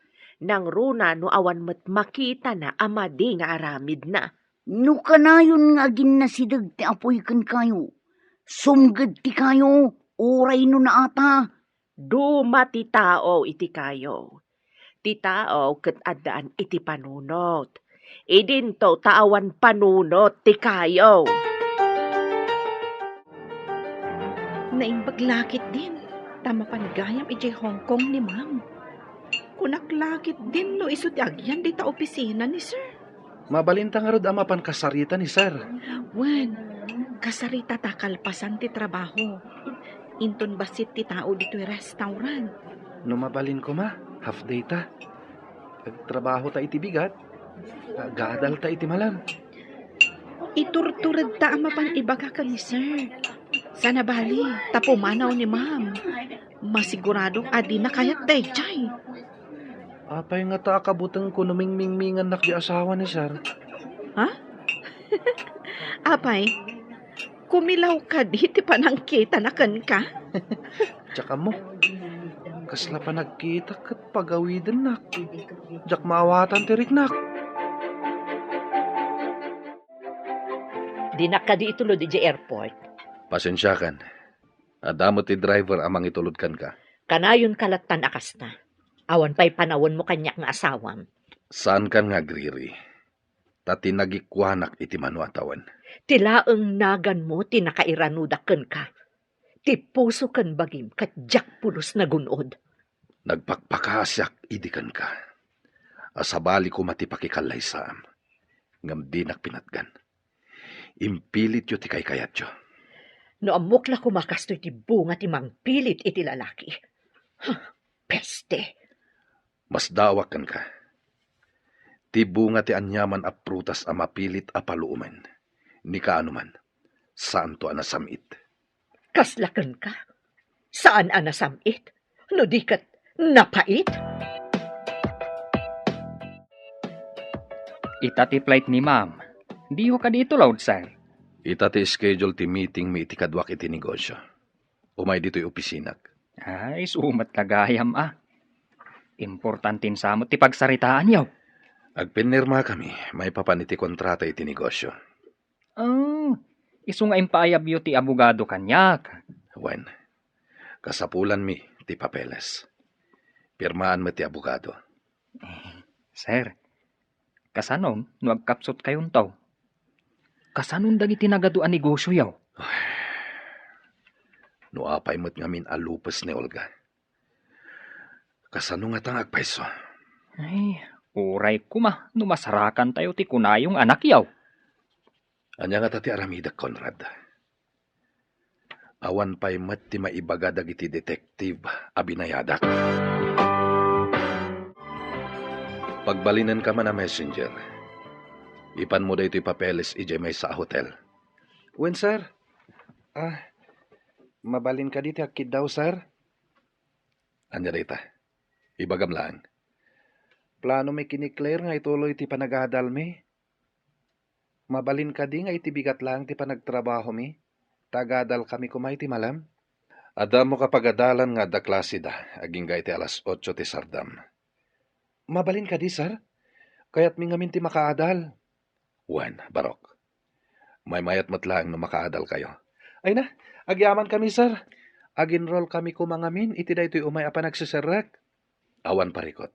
Speaker 1: Nang runa no awan mat makita na amadi nga aramid na.
Speaker 4: No kanayon nga ginasidag ti apoy kan kayo. Sumgad ti kayo, oray no na ata.
Speaker 1: Duma ti tao iti kayo. Ti tao ket addaan iti panunot. Idinto taawan panunot ti kayo.
Speaker 7: Naimbaglakit din. Tama panigayam ijay Hong Kong ni ma'am. Kunaklakit din no iso ti agyan di ta opisina ni sir.
Speaker 2: Mabalinta nga rod amapan kasarita ni sir.
Speaker 7: Wan, kasarita ta kalpasan ti trabaho. Inton basit ti tao dito'y restaurant.
Speaker 2: No mabalin ko ma, half day ta. Agtrabaho ta iti bigat. Gadal ta iti malam.
Speaker 7: Iturturad ta amapan ibaga ka ni sir. Sana bali, tapumanaw ni ma'am. Masiguradong adi na kayat day, chay.
Speaker 2: Apay nga ta akabutang ko numingmingmingan nak di asawa ni sir.
Speaker 7: Apay, kumilaw ka di, ti panangkita na kan ka.
Speaker 2: Tsaka mo, kasla pa nagkita kat pagawidan nak. Jak maawatan tirik nak.
Speaker 1: Di na ka di itulo di airport.
Speaker 2: Pasensya kan. Adamo ti driver amang itulod kan ka.
Speaker 1: Kanayon kalatan akas na. Awan pa'y panawon mo kanyak nga asawam.
Speaker 2: Saan kan nga griri? Tati nagikwanak iti manuatawan.
Speaker 1: Tilaeng nagan mo tinakairanudaken ka. Ti puso kan bagim kat jak pulos na gunod.
Speaker 2: Nagpakpakasyak idikan ka. Asabali ko matipakikalay saam. Ngam di nakpinatgan. Impilit yo ti kay kayat yo.
Speaker 1: No amok la kumakastoy ti bunga ti mangpilit iti lalaki. Peste.
Speaker 2: Mas dawakan ka. Ti bunga ti anyaman a prutas a mapilit a paluuman. Ni kaanuman. Saan to anasamit?
Speaker 1: Kaslaken ka. Saan anasamit? No di kat napait?
Speaker 5: Ita ti flight ni ma'am. Di ho ka dito loud, sir.
Speaker 2: Ita ti schedule ti meeting mi iti kadwak iti negosyo. Umay dito'y opisinak.
Speaker 5: Ay, sumat kagayam Importantin sa mo ti pagsaritaan yaw.
Speaker 2: Agpinirma kami, may papaniti kontrata iti negosyo.
Speaker 5: Isu nga impaayab yo ti abogado kanyak.
Speaker 2: Wen, kasapulan mi ti papeles. Pirmaan mo ti abogado.
Speaker 5: Sir, kasanon no agkapsot kayon taw? Kasanon dagi tinagaduan negosyo yaw?
Speaker 2: No apay mo't ngamin alupas ni Olga. Kasano nga tang agpaiso?
Speaker 5: Ay, uray kuma, no masarakan tayo ti kunayong anak yaw.
Speaker 2: Anya nga tati aramidak, Conrad. Awan pa'y mat ti maibaga dagiti detective abinayadak. Pagbalinan ka man na messenger, ipan mo da ito'y papeles ije may sa hotel. Wen, sir? Mabalin ka dito akid daw, sir? Anya dita? Ibagam lang. Plano may kiniklear nga ituloy ti panagadal mi. Mabalin ka di nga iti bigat lang ti panagtrabaho mi. Tagadal kami kumay ti malam. Ada mo kapagadalan nga da klase da. Aging ga iti alas 8 ti sardam. Mabalin ka di, sir? Kayat mi ngamin ti makaadal. Wan, Barok. May mayat matlang na makaadal kayo. Ay na, agyaman kami, sir. Aginroll kami kumangamin, iti da ito'y umay apa nagsiserrak. Awan parikot.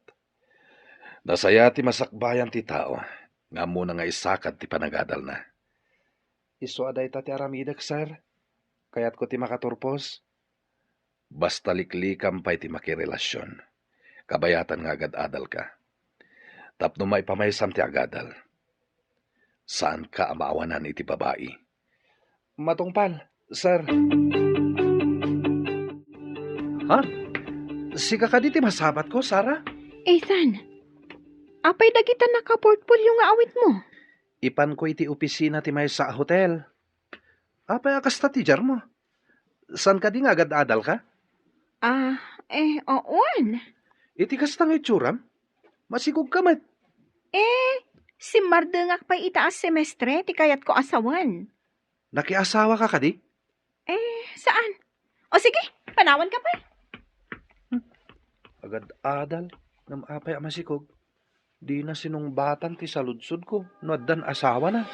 Speaker 2: Nasaya ti masakbayan ti tao, nga muna nga isakad ti panagadal na. Iso aday ta ti aramidak, sir. Kayat ko ti makaturpos. Basta liklikam pa'y ti makirelasyon. Kabayatan nga agad-adal ka. Tapno may pamaysam ti agadal. Saan ka amawanan iti babae? Matungpal, sir. Ha? Sika ka diti masabat ko, Sarah?
Speaker 3: Ethan, apay dagita naka-portfolio nga awit mo?
Speaker 2: Ipan ko iti opisina ti may sa hotel. Apay akas ta ti jar mo? San ka di nga agad-adal ka?
Speaker 3: Oon.
Speaker 2: Iti kas tang itsuram? Masigog ka mat.
Speaker 3: Si Mardengak pa'y itaas semestre, ti kayat ko asawan.
Speaker 2: Nakiasawa ka kadi?
Speaker 3: Saan? O sige, panawan ka pa.
Speaker 2: Agad-adal. Ngam apay amasikog. Di na sinungbatan ti saludsod ko. Noaddan asawa na.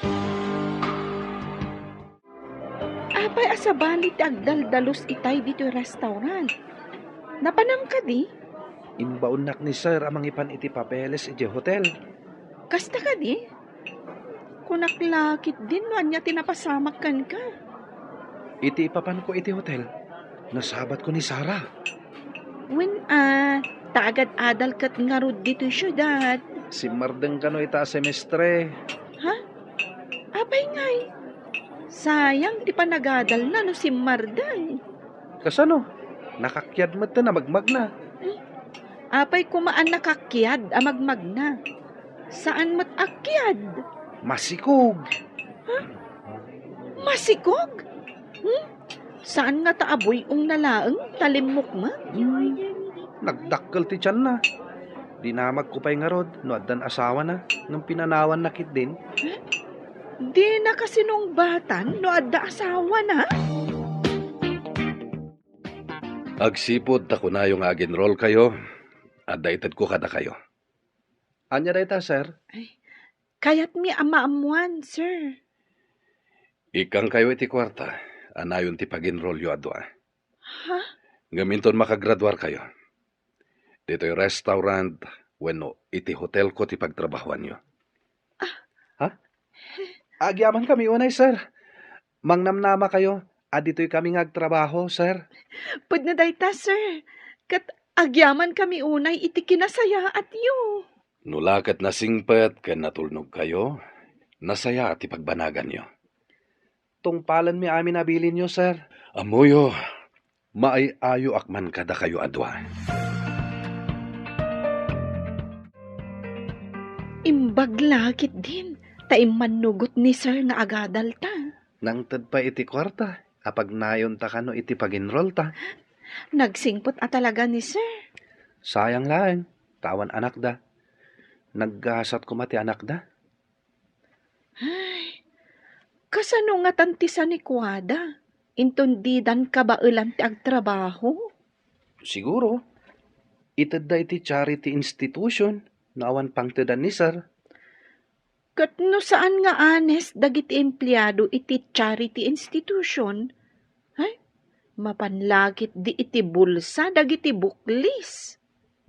Speaker 7: Apay asabali dagdaldalos itay dito restaurant. Napanam ka di?
Speaker 2: Imbaunak ni sir amang ipan iti papeles iti hotel.
Speaker 7: Kasta ka di? Kunaklakit din no anya tinapasamak kan ka.
Speaker 2: Iti ipapan ko iti hotel. Nasabat ko ni Sarah.
Speaker 7: When taagad adal kat nga rod dito syudad.
Speaker 2: Si Mardeng kano ita semestre.
Speaker 7: Apay ngay. Sayang di pa nagadal na no si Mardang.
Speaker 2: Kasano? Nakakyad mo na magmag na.
Speaker 7: Apay kumaan nakakyad amagmag na. Saan mat akyad?
Speaker 2: Masikog.
Speaker 7: Masikog? Saan nga taaboy nalaang talimok ma?
Speaker 2: Nagdakkel ti tiyan na. Dinamag ko pa'y nga rod, no addan asawa na, nung pinanawan nakit din.
Speaker 7: Di na kasi nung batan no adda asawa na.
Speaker 2: Agsipod ta ko na yung aginroll kayo, at daitad ko kada kayo. Anya dayta, sir?
Speaker 7: Kaya't mi amaamuan, sir.
Speaker 2: Ikang kayo iti kwarta, anayon ti paginroll yo adwa.
Speaker 7: Ha?
Speaker 2: Gaminton makagradwar kayo. Dito'y restaurant, wenno iti hotel ko ti pagtrabahuan nyo. Ha? Agyaman kami unay, sir. Mangnamnama kayo, dito'y kami ngagtrabaho, sir.
Speaker 7: Pud na dayta, sir. Kat agyaman kami unay iti kinasaya at yu.
Speaker 2: Nulakat na singpet, kan natulnog kayo, nasaya ti pagbanagan nyo. Tungpalan mi amin nabilin nyo, sir. Amuyo, maayayo akman kada kayo adwa.
Speaker 7: Imbag lagit din. Taim manugot ni sir nga agadal ta.
Speaker 2: Nang tad pa iti kwarta, apag nayon ta kano iti paginroll ta.
Speaker 7: Nagsingpot talaga ni sir.
Speaker 2: Sayang lang, tawan anak da. Naggasat ko mati anak da.
Speaker 7: Ay, kasano nga tantisa ni Kuwada? Intundidan ka ba ulan ti agtrabaho?
Speaker 2: Siguro, itad da iti charity institution, naawan pang tadan ni sir.
Speaker 7: Kat no saan nga honest dagiti empleyado iti charity institution? Ay, mapanlagit di iti bulsa dagiti buklis.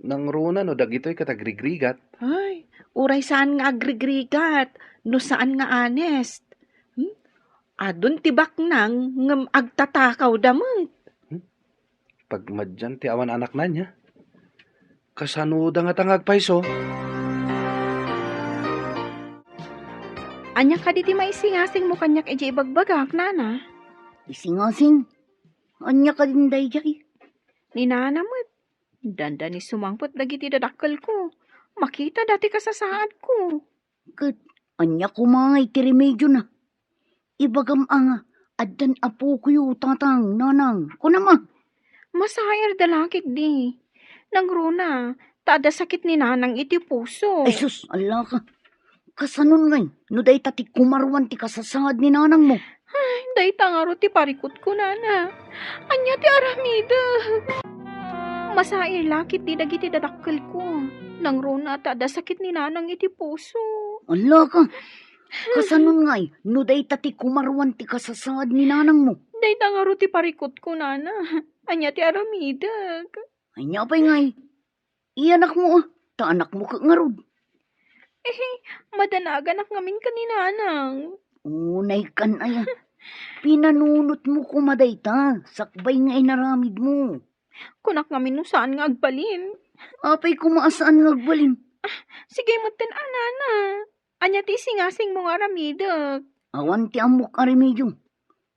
Speaker 2: Nang runa no dagitoy katagrigrigat.
Speaker 7: Ay, uray saan nga agrigrigat, no saan nga honest. Adun tibak nang ngem agtatakaw damot.
Speaker 2: Pagmadyan ti awan anak na niya. Kasanuda nga tangagpaiso.
Speaker 3: Anya ka diti maisingasing mo kanyak iti ibagbagak, nana.
Speaker 4: Isingasing. Anya ka din dayjay.
Speaker 3: Ni nana mo, danda ni sumangpot dagiti dadakkel ko. Makita dati ka sa saad ko.
Speaker 4: Kat, anya kumangay ti remedyo na. Ibagam ang addan apo kuyo tatang nanang. Kunama.
Speaker 3: Masayar dalakit di. Nangruna, tada sakit ni nanang iti puso.
Speaker 4: Ay sus, ala ka. Kasanon ngay, no day tati kumarwan ti kasasangad ni nanang mo.
Speaker 3: Day tangaro ti parikot ko, nana. Anya ti aramida. Masayar lakit di dagiti dadakkel ko. Nangruna, tada sakit ni nanang iti puso.
Speaker 4: Ala ka. Kasanon ngay, no day tati kumarwan ti kasasangad ni nanang mo.
Speaker 3: Day tangaro ti parikot ko, nana. Anya ti aramida.
Speaker 4: Ay nyapay ngay. Iyanak mo ah. Ta anak mo ka ngarod.
Speaker 3: Madanagan ak ngamin ka ni nanang.
Speaker 4: Unay kan ay. Pinanunot mo kumaday ta. Sakbay nga inaramid mo.
Speaker 3: Kunak ngamin no saan nga agbalin.
Speaker 4: Apay kumaasaan ngagbalin.
Speaker 3: Sige mo ten anana. Anya ti singasing mo nga aramida.
Speaker 4: Awan ti amok aremedyo.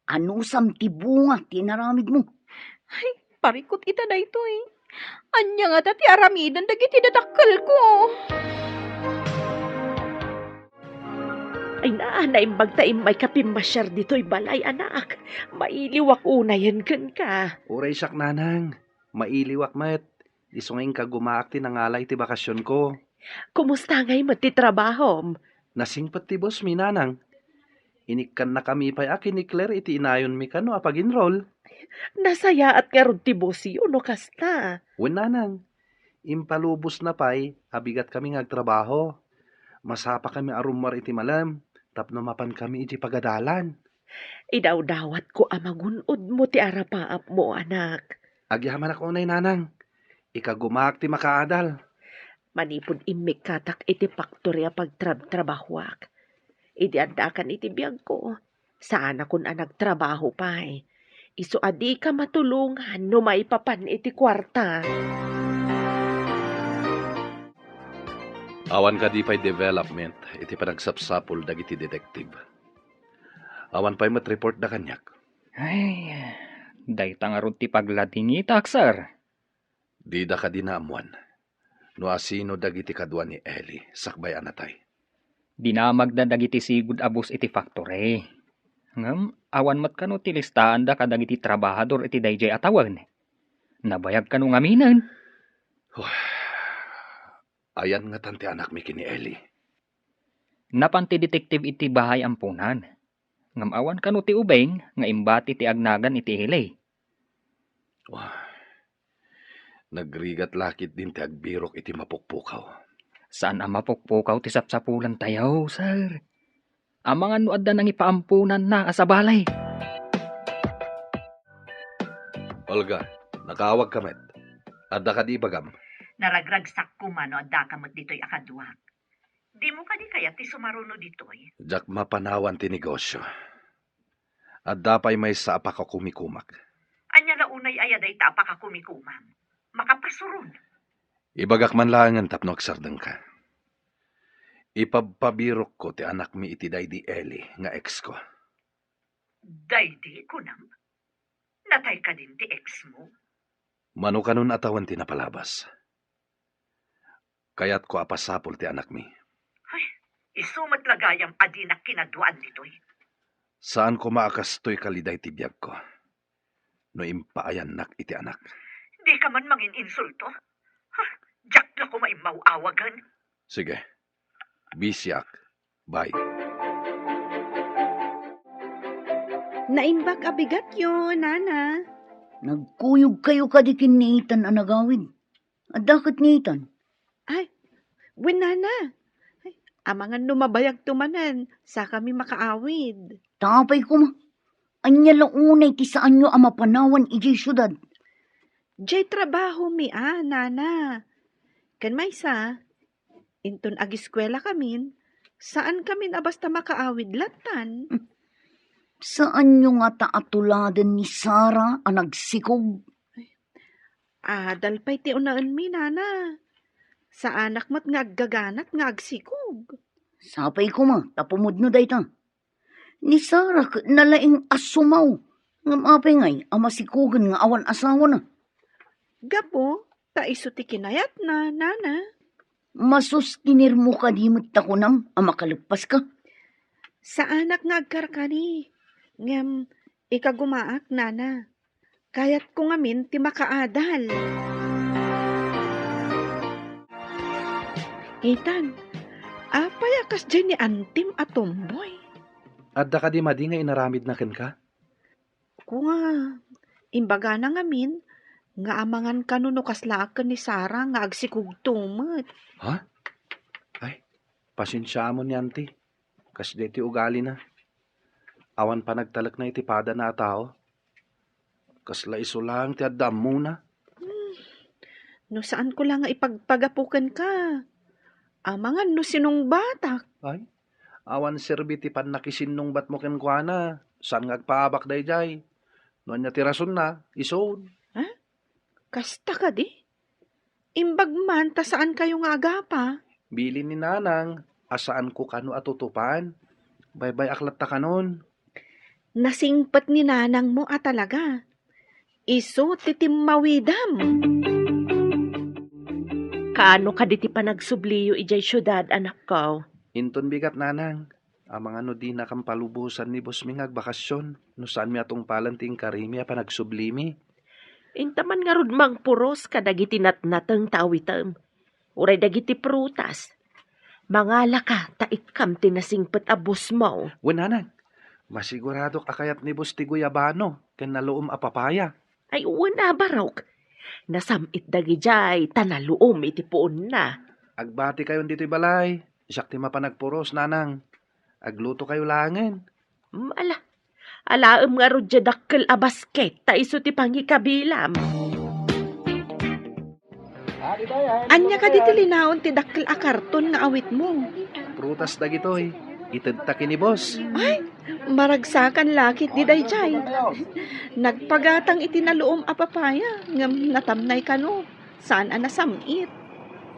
Speaker 4: Anusam ti bunga tinaramid mo.
Speaker 3: Parikot ita dayto eh. Anya nga ti aramidan dagiti dadakkel ko.
Speaker 1: Ay naimbag taim may kapimasyar dito'y balay, anak. Mailiwak unayan kan ka.
Speaker 2: Uray sak nanang, mailiwak met. Isungin ka gumaak ti nangalay ti bakasyon ko.
Speaker 1: Kumusta ngay matitrabaho?
Speaker 2: Nasingpat ti boss mi nanang. Inikan na kami pa'y akin ni Claire iti inayon mi kano apag-enroll.
Speaker 1: Nasaya at karod ti bosi no kasta.
Speaker 2: Wen nanang, impalubos na pa'y abigat kami ngagtrabaho. Masapa kami arumar iti malam, tapno mapan kami iti pagadalan.
Speaker 1: Idawdawat ko amagunod mo ti arapaap mo, anak.
Speaker 2: Agyaman ako unay nanang, ikagumaak ti makaadal.
Speaker 1: Manipod imik katak iti paktorya pagtrabahwak. Idi andakan iti biyag ko. Saan akong nagtrabaho pa'y. Iso adi ka matulungan no maipapan iti kwarta.
Speaker 2: Awan ka di pa'y development, iti panagsapsapol dagiti detective. Awan pa'y matreport da kanyak.
Speaker 5: Ay, day tangarod ti pagladingita, aksar.
Speaker 2: Di da ka dinaamuan. No asino dagiti kadwa ni Ellie, sakbay anatay.
Speaker 5: Dinamag na dagiti sigud abus iti factory. Ngam, Awan mat kano ti listahan da kadag iti trabahador iti dayjay atawan. Nabayag kano ngaminan.
Speaker 2: Ayan nga tanti anak mi kini Eli.
Speaker 5: Napan ti detektive iti bahay ampunan. Ngam awan kano ti ubeng nga imbati ti agnagan iti hilay.
Speaker 2: Wah, nagrigat lakit din ti agbirok iti mapukpukaw.
Speaker 5: Saan ang mapukpukaw ti sapsapulan tayaw, sir? Amangan no adda nang ipaampunan na asabalay.
Speaker 2: Olga, nakaawag ka met. Adda ka di bagam.
Speaker 1: Naragragsak ko mano adda kamot dito'y akaduhak. Di mo ka di kaya ti sumaruno dito'y.
Speaker 2: Jak mapanawan ti negosyo. Adda pa'y may sa apaka kumikumak.
Speaker 1: Anya na unay ayaday tapa ka kumikumam. Makapasurun.
Speaker 2: Ibagak man langan tapno agsardeng ka. Ipabpabirok ko ti anak mi iti day di Eli nga ex ko.
Speaker 1: Daydi ko nam. Natay ka din ti ex mo.
Speaker 2: Mano kanon atawan ti napalabas. Kayat ko apasapol ti anak mi.
Speaker 1: Isumat lagayam adi na kinaduan dito'y.
Speaker 2: Saan ko maakastoy kaliday ti biyag ko? No impaayan nak iti anak.
Speaker 1: Di ka man mangin insulto. Jack na ko maimawawagan.
Speaker 2: Sige. Bisyak. Bye.
Speaker 3: Naimbag abigat yun, Nana.
Speaker 4: Nagkuyog kayo kadikin ni Ethan ang nagawin. Adakit ni Ethan.
Speaker 7: Wen, Nana. Amangan lumabayag tumanan sa kami makaawid.
Speaker 4: Tapay ko ma. Anya launay ti saan nyo ang mapanawan iji syudad.
Speaker 7: Jay trabaho mi, Nana. Kan may sa, inton agiskwela kamin, saan kamin abasta makaawid latan?
Speaker 4: Saan nyo nga taatuladan ni Sarah ang nagsikog?
Speaker 7: Dalpay ti unaan mi, Nana. Sa anak mo't nga aggaganat nga agsikog.
Speaker 4: Sapay ko ma, tapumod no dayta. Ni Sarah nalaing asumaw. Ngam apay ngay, ang masikugan nga awan asawa na.
Speaker 7: Gapo, ta iso ti kinayat na, Nana.
Speaker 4: Masustinir mo ka di mo't takunam, ang makalagpas ka.
Speaker 7: Sa anak nga agkarkani. Ngam, ikagumaak, Nana. Kayat ko ngamin ti makaadal. Ethan, apay akas dyan ni Antim at Tomboy.
Speaker 2: Adda ka di madi nga inaramid na ken ka?
Speaker 7: Kung imbaga na ngamin, nga amangan kanuno kaslaakan ni Sarah nga agsikug tumat.
Speaker 2: Ha? Ay, pasensya mo ni auntie. Kas ti ugali na. Awan pa nagtalak na itipada na tao. Kasla iso lang ti addam muna.
Speaker 7: No saan ko lang nga ipagpagapukan ka? Amangan no sinong batak.
Speaker 2: Ay, awan serbi ti panakisinong bat mo ken kuana. Saan ngagpaabak dayjay? No anya ti rason na, isod.
Speaker 7: Kasta ka di? Imbag man, ta saan kayo nga agapa?
Speaker 2: Bilin ni nanang, asaan ko kano atutupan? Bye-bye aklat ta kanon.
Speaker 7: Nasingpat ni nanang mo talaga. Iso titimawidam. Kaano ka di ti panagsubliyo ijay syudad, anak ko?
Speaker 2: Inton bigat nanang. Amang ano di nakampalubusan ni Boss Ming agbakasyon. No saan mi atong palanting karimi pa nagsublimi.
Speaker 1: Intaman nga rudmang puros kadagiti natnateng tawitem. Uray dagiti prutas. Mangala ka, taikam tinasingpet abos mo.
Speaker 2: Nanang, masigurado akayat ni Boss ti Guyabano. Ken naluom apapaya.
Speaker 1: Ay una barok. Nasamit dagi jay, tanaluom iti puon na.
Speaker 2: Agbati kayo dito'y balay. Isak ti mapanagpuros, nanang. Agluto kayo langin.
Speaker 1: Alaem nga rudya dakkel a basket, ta iso ti pangikabilam.
Speaker 7: Anya ka di tilinaon ti dakkel a karton nga awit mo.
Speaker 2: Prutas dagitoy. Itagtaki ni Boss.
Speaker 7: Ay, maragsakan lakit di dayjay. Nagpagatang itinaluom a papaya, ngam natamnay kano. Saan nasamit?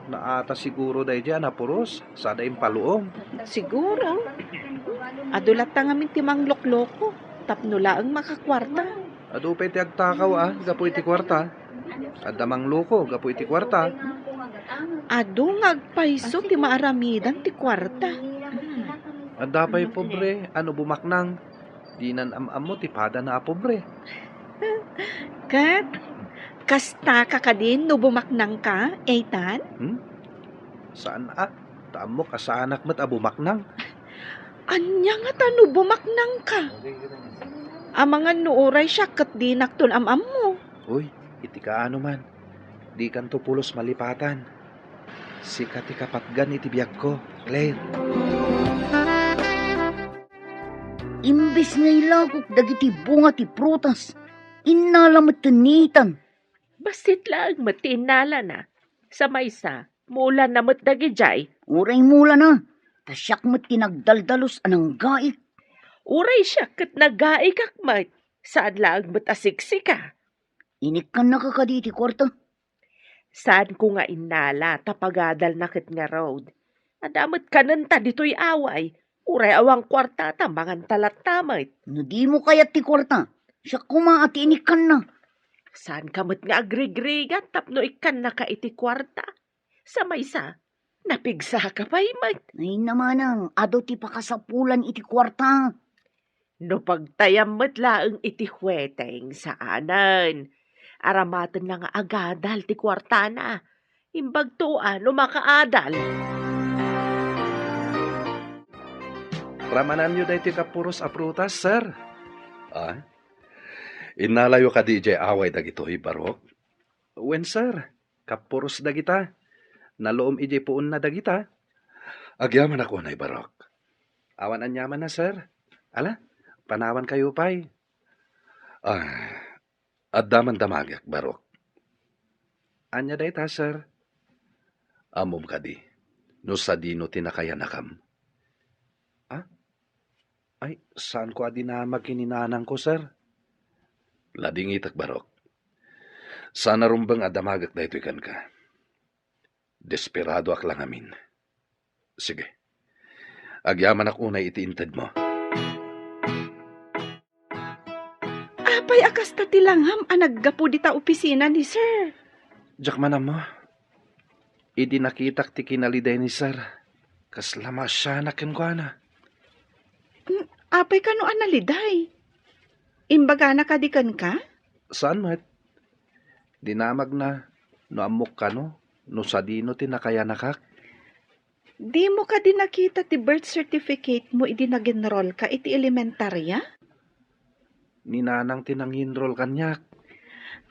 Speaker 2: Naata siguro day dyan na puros. Sada impaluom.
Speaker 7: Siguro. Adulat ta ngamin timang lokloko. Tapno laang makakwarta.
Speaker 2: Adupay ti agtakaw gapu iti kwarta. Adamang loko, gapu iti kwarta.
Speaker 7: Adu ngagpaiso ti maaramidan ti kwarta.
Speaker 2: Adapay pobre, ano bumaknang. Di nan am mo tipada na pobre.
Speaker 7: Kat, kasta ka ka din no bumaknang ka, Ethan?
Speaker 2: Saan Taam mo kasanak mat abumaknang.
Speaker 7: Anya nga ta no bumaknang ka? Amangan no oray siya kat di nakton am mo.
Speaker 2: Uy, iti ka ano man. Di kan to pulos malipatan. Sikat ikapatgan iti biyag ko, Claire.
Speaker 4: Imbes nga ilagok dagiti bunga ti prutas, inalamat tanitan.
Speaker 1: Basit lang matinala na. Sa maysa, mula na matdagi jay.
Speaker 4: Uray mula na, tasyak mat tinagdaldalos anang gaik.
Speaker 1: Uray siya kat nagaikak mat. Saan lang matasiksika?
Speaker 4: Inik ka nakakaditi kwarta.
Speaker 1: Saan ko nga inala tapagadal nakit nga road. Adamat kananta dito'y away. Uray awang kwarta tambangan talat tamay.
Speaker 4: No di mo kayat ti kwarta, siya kuma at inik ka na.
Speaker 1: Saan kamot nga agrigrigat tapno ikan na ka iti kwarta? Sa maysa, napigsa ka pa imat.
Speaker 4: Ay naman ang ado ti pakasapulan iti kwarta.
Speaker 1: No pagtayam mat laeng iti huweteng saanan. Aramatan lang nga agadal ti kwarta na. Imbag tuan no makaadal.
Speaker 2: Ramanan nyo dahi ti kapuros a prutas, sir. Inalayo ka DJ away dagitoy barok. Wen, sir, kapuros dagita. Naloom ije puun na dagita. Agyaman ako na barok. Awan anyaman na, sir. Ala, panawan kayo pa'y. Addaman damagyak barok. Anya dahi ta, sir. Amom ka di. No sa dino tinakaya nakam. Ay, saan ko adi na magkininanang ko, sir? Lading itak barok. Sana rumbang adamagak na ito ikan ka. Desperado ak lang amin. Sige. Agyaman ak unay itiintad mo.
Speaker 7: Apay akas ta tilangham anaggapo di ta opisina ni sir.
Speaker 2: Diyak manam mo. Idi nakitak ti kinaliday ni sir. Kaslama siya nakin ko na.
Speaker 7: Apay ka no analiday. Imbaga na kadikan ka?
Speaker 2: Saan mat? Dinamag na. No amok ka no? No sa dino tinakaya nakak?
Speaker 7: Di mo ka din nakita ti birth certificate mo idi nag-enroll ka iti elementarya?
Speaker 2: Ninanang tinanginrol kanyak.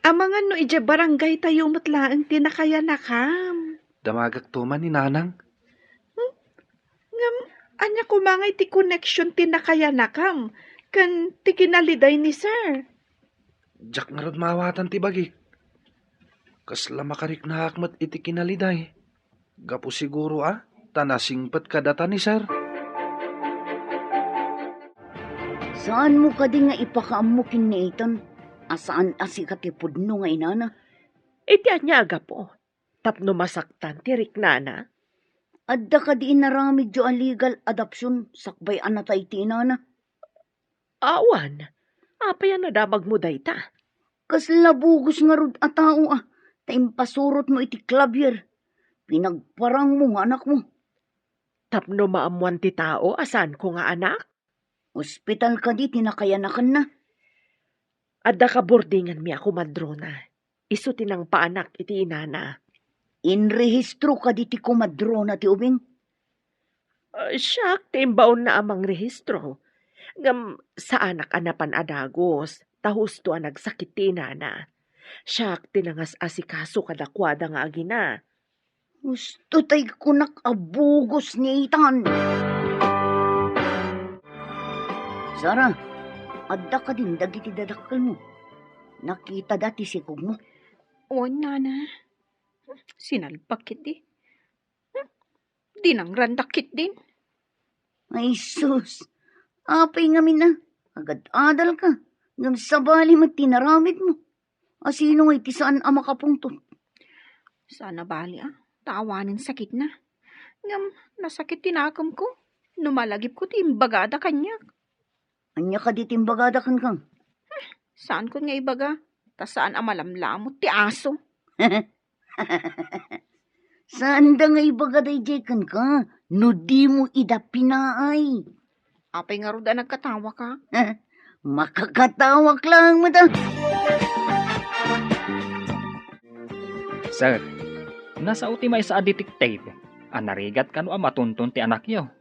Speaker 7: Amangan no ije barangay tayo matlaang tinakaya nakam.
Speaker 2: Damagak tuman ni nanang.
Speaker 7: Ngam, anya kumangay ti connection tinakaya nakam. Kan ti kinaliday ni sir.
Speaker 2: Diyak nga rod mawatan ti bagik. Kasla makarik na hakmat iti kinaliday. Gapo siguro tanasingpat kadata ni sir.
Speaker 4: Saan mo ka di nga ipakaamukin ni Ethan? Asaan asikatipod no nga inana?
Speaker 1: Iti anya aga po. Tapno masaktan tirik nana.
Speaker 4: Adda ka di inaramid jo a legal adoption sakbay anatay ti inana.
Speaker 1: Awan. Apay na damag mo dayta.
Speaker 4: Kas labugos nga rod a tao taimpasurot mo iti klabier. Pinagparang mo nga anak mo.
Speaker 1: Tapno maamuan ti tao asan ko nga anak.
Speaker 4: Hospital ka di tinakayanakan na.
Speaker 1: Adda ka boardingan mi ako madrona. Isu tinang paanak iti inana.
Speaker 4: Inrehistro ka di ti kumadrona ti ubing.
Speaker 1: Siyak, timbaon na amang rehistro. Ngam sa anak anapan adagos, tahusto ang nagsakit ti inana. Siyak, tinangas asikaso kadakwada nga agina.
Speaker 4: Gusto tay kunak abugos ni Ethan. Sara, adda ka din dagiti dadakkel mo. Nakita dati sikog mo.
Speaker 3: O, nana. Sinalpakit di. Dinang randakit din.
Speaker 4: Ay sus, apay ngamin na. Agad adal ka. Ngam sabali mo tinaramid mo. Asino ngay ti saan ang makapungtot.
Speaker 3: Sana bali tawanin sakit na. Ngam, nasakit tinakam ko. Numalagip ko ti imbagada kanya.
Speaker 4: Anya ka di timbagada kan kang.
Speaker 3: Saan ko nga ibaga? Ta saan amalamlamot ti aso?
Speaker 4: Saan da nga ibagaday jekan ka? No di mo idapinaay.
Speaker 3: Apay nga ruda nagkatawa ka.
Speaker 4: Makakatawak lang mo ta.
Speaker 5: Sir, nasa utimay sa detective. Anarigat kano ang matuntun ti anak yo.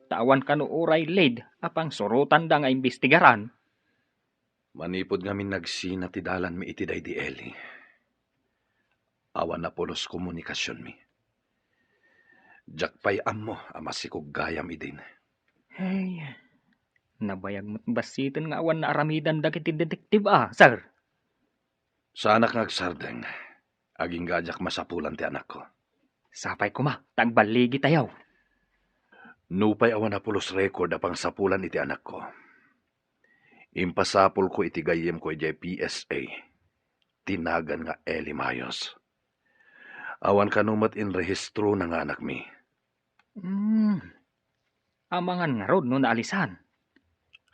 Speaker 5: Tawan kano uray lead apang surutan da nga imbestigaran.
Speaker 2: Manipod ngamin nagsina ti dalan mi iti day di Eli. Awan na polos komunikasyon mi. Jakpay ammo amasikog gayam idin.
Speaker 5: Hey, nabayag mo't basitin nga awan na aramidan dagiti detective sir.
Speaker 2: Sa anak ngagsardeng, aging gajak masapulan ti anak ko.
Speaker 5: Sapay ko ma, tagbaligi tayaw.
Speaker 2: Nupay awan na polos record apang sapulan iti anak ko. Impasapol ko iti gayem ko iti PSA. Tinagan nga Eli Mayos. Awan kanumat in rehistro ng anak mi.
Speaker 5: Amangan nga rod no naalisan.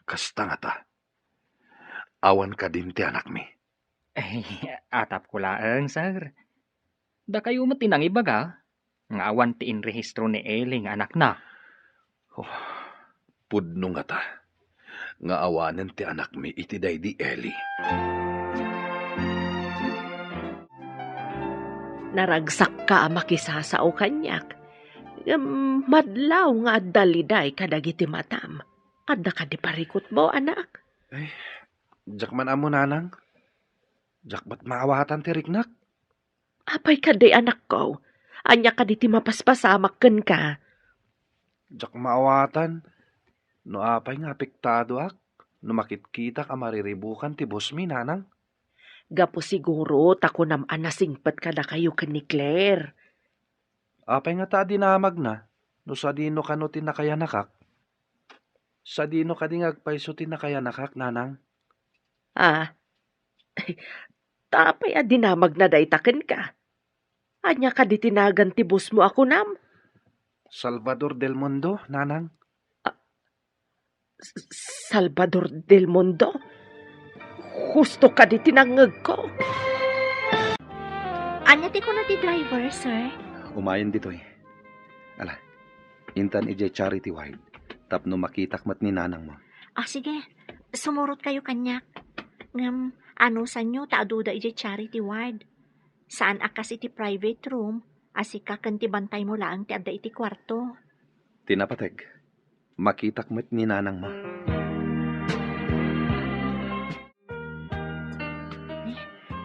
Speaker 2: Kasta nga ta. Awan ka din ti anak mi.
Speaker 5: Atap ko laang, sir. Da kayo matinang ibaga, nga awan ti inrehistro ni Eli nga anak na.
Speaker 2: Pudno nga ta. Nga awanen ti anak mi iti day di Eli.
Speaker 1: Naragsak ka makisasao kanyak. Madlaw nga daliday kadagiti matam. Kada ka di parikot mo, anak.
Speaker 2: Jak man amo nanang. Jak ba't maawatan ti riknak?
Speaker 1: Apay ka di anak ko. Anya ka di ti mapaspasamak ken ka.
Speaker 2: Jak maawatan. No apay nga apektado ak. No makitkita ka mariribukan ti boss mi nanang.
Speaker 1: Gapo siguro tako nam anasingpat ka na kayo ken ni Claire.
Speaker 2: Apay nga ta dinamag na. No sa dino ka no tinakayanakak. Sa dino ka di ngagpayso tinakayanakak nanang.
Speaker 1: Tapay dinamag na daytaken ka. Anya ka di tinagan ti boss mo ako nam.
Speaker 2: Salvador del Mundo, nanang.
Speaker 1: Salvador del Mundo? Husto ka di tinangag ko.
Speaker 3: Anya ti ko na ti driver, sir?
Speaker 2: Umayon ditoy. Ala, intan ije charity wide. Tapno makitak mat ni nanang mo.
Speaker 3: Sige. Sumurot kayo kanyak. Ngam, ano sa nyo, taaduda ije charity ward. Saan akas iti private room, asika kan ti bantay mo lang ti adda iti kwarto.
Speaker 2: Tinapateg. Makitak mat ni nanang mo.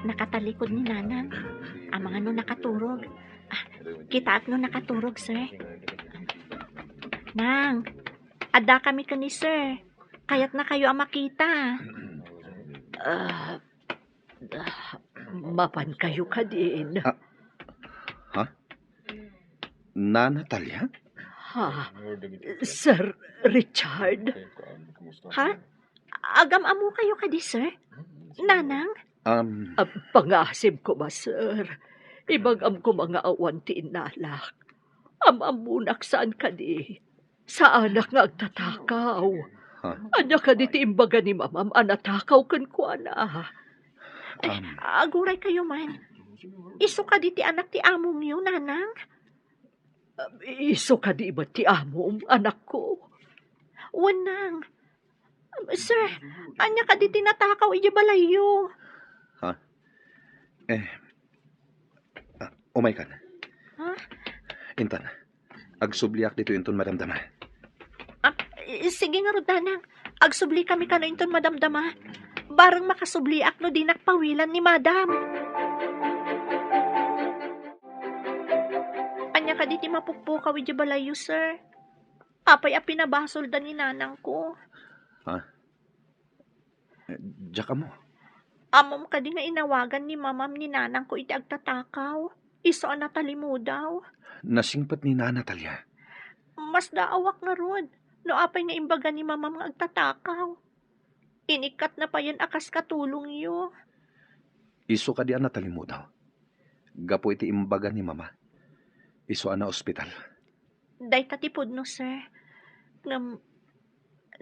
Speaker 3: Nakatalikod ni nanang. Amang ano nakaturog. Kita at no nakaturog, sir. Nang, adda kami ka ni sir. Kaya't na kayo ang makita.
Speaker 1: Mapan kayo ka din.
Speaker 2: Na Natalia?
Speaker 1: Ha? Sir Richard?
Speaker 3: Ha? Agam amo kayo ka di, sir? Nanang?
Speaker 1: Pangasib ko ba, sir? Ibagam ko mga awan ti inalak. Amamunak saan ka di? Sa anak nga agtatakaw. Anya ka di ti imbaga ni mamam anatakaw kan ko ana.
Speaker 3: Aguray kayo man. Iso ka di ti anak ti among yun, nanang?
Speaker 1: Iso ka di ba ti amom, anak ko?
Speaker 3: Wanang. Sir, anya ka di tinatakaw ije balayo.
Speaker 2: Umay ka na.
Speaker 3: Ha?
Speaker 2: Intan, agsubliak dito inton madamdama.
Speaker 3: Sige nga rodanang. Agsubli kami ka na inton madamdama. Barang makasubliak no di nakpawilan ni madam. Anya ka di ti mapukpukaw ije balayo, sir. Apay a pinabasol da ni nanang ko.
Speaker 2: Jaka mo.
Speaker 3: Amom ka di nga inawagan ni mamam ni nanang ko iti agtatakaw. Iso ang natalimu daw.
Speaker 2: Nasingpat ni na Natalia.
Speaker 3: Mas daawak nga rod. No apay nga imbaga ni mamam nga agtatakaw. Inikat na pa yan akas katulong yo.
Speaker 2: Iso ka di ang natalimu daw. Gapo iti imbaga ni mama. Iso na ospital.
Speaker 3: Day tatipod no, sir.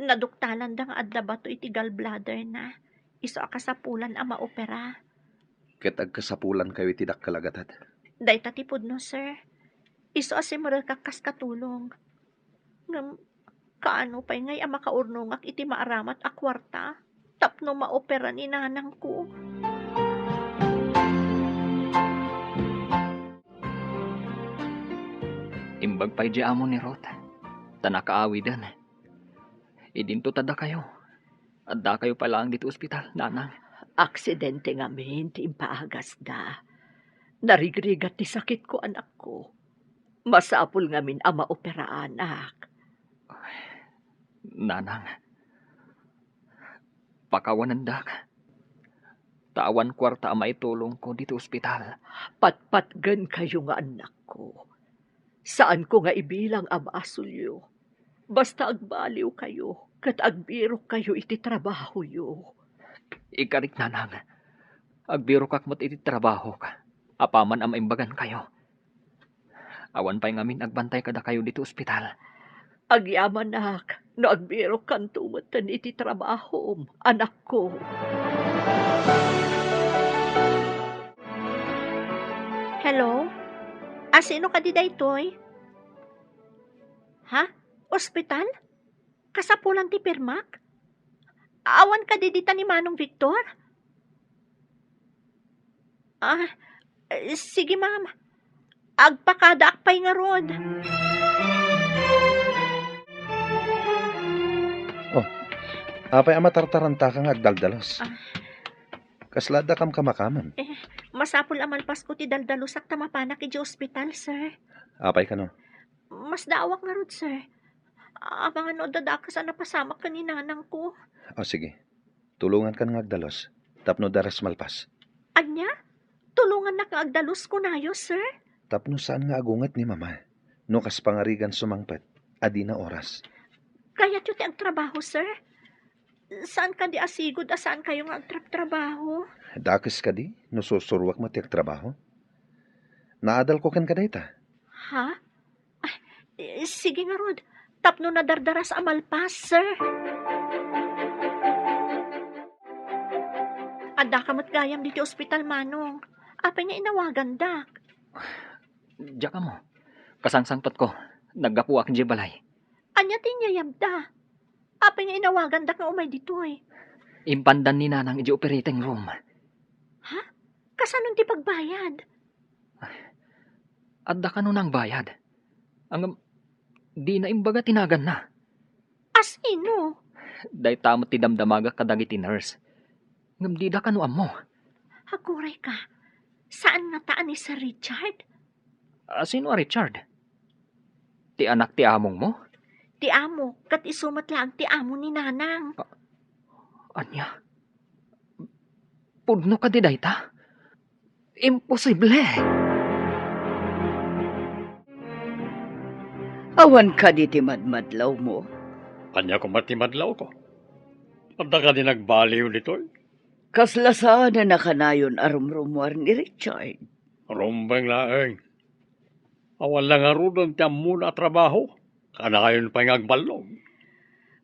Speaker 3: Naduktalan da nga adda bato iti gallbladder na. Iso akasapulan ang maopera.
Speaker 2: Ket agkasapulan kayo iti dakkalagatat.
Speaker 3: Day tatipod no, sir. Iso asimural kakas katulong. Kaano pa'y ngay ang makaurnungak iti maaramat a kwarta?
Speaker 7: tapno maopera ni nanang ko.
Speaker 5: Imbag pa'y di amo ni Rot. Tanakaawidan. Idinto tada kayo. Adda kayo pa lang dito ospital, nanang.
Speaker 1: Aksidente nga min, ti impaagas da. Narigrigat ti sakit ko, anak ko. Masapul nga min ama opera, anak.
Speaker 5: Nanang. Pakawanan da ka. Tawan kwarta ama itulong ko dito ospital.
Speaker 1: Patpatgan kayo nga anak ko. Saan ko nga ibilang ama asulyo? Basta agbaliw kayo, kat agbiro kayo iti trabaho yo.
Speaker 5: Ikarik nanang. Agbiro kak mat iti trabaho ka. Apaman ang maimbagan kayo. Awan pa'y ngamin agbantay kada kayo dito ospital.
Speaker 1: Agyaman nak, no agbiro kan tumatan iti trabaho, anak ko.
Speaker 7: Hello? Sino ka di daytoy? Ha? Ospital? Kasapulan ti Pirmak? Awan ka di dita ni Manong Victor? Sige ma'am. Agpakada akpay nga rod.
Speaker 2: Apay ama tartaranta kang agdaldalos. Kaslada kam kamakaman.
Speaker 7: Masapul amalpas ko ti daldalusak tamapanak iti ospital, sir.
Speaker 2: Apay ka no?
Speaker 7: Mas daawak nga rod, sir. Abangan no dadakas na napasamak ka ni nanang ko.
Speaker 2: O sige, tulungan ka ng agdalos. Tapno daras malpas.
Speaker 7: Anya? Tulungan na ka agdalus ko nayo, sir.
Speaker 2: Tapno saan nga agungat ni mama? No kas pangarigan sumangpet, adi na oras.
Speaker 7: Kaya ti ang trabaho, sir. Saan ka di asigod? Saan kayo nga agtrabaho?
Speaker 2: Dakis ka di, no susurwak mo tiyak trabaho? Naadal ko kan kadayta.
Speaker 7: Ha? Sige nga, Rod. Tapno na dardaras amalpas, sir. Ada ka mat gayam dito ospital, Manong. Apay nga inawagan dak.
Speaker 5: Diya ka mo. Kasangsangtot ko. Naggapuak di balay.
Speaker 7: Anya tinyayam da. Apay nga inawagan dak nga umay dito eh.
Speaker 5: Impandan ni nanang iji operating room.
Speaker 7: Ha? Kasanon ti pagbayad?
Speaker 5: Adda ka nun ang bayad. Ang di na imbaga tinagan na.
Speaker 7: As ino?
Speaker 5: Day tamot ti damdamaga kadagiti nurse. Ngam di da ka no amo.
Speaker 7: Haguray ka. Saan nga taan ni Sir Richard?
Speaker 5: Sino a Richard? Ti anak ti among mo?
Speaker 7: Ti amo, kat isumat lang ti amo ni nanang.
Speaker 5: Anya? Pudno ka di dayta? Imposible.
Speaker 4: Awan ka di ti madmadlaw mo.
Speaker 6: Kanya ko matimadlaw ko. Adda ka din nagbaliw dito.
Speaker 4: Kaslasaan na nakanayon arumrumuar ni Richard.
Speaker 6: Rumbang laeng. Awan lang arudon tiyam muna trabaho. Kanayon pa nga agbalong.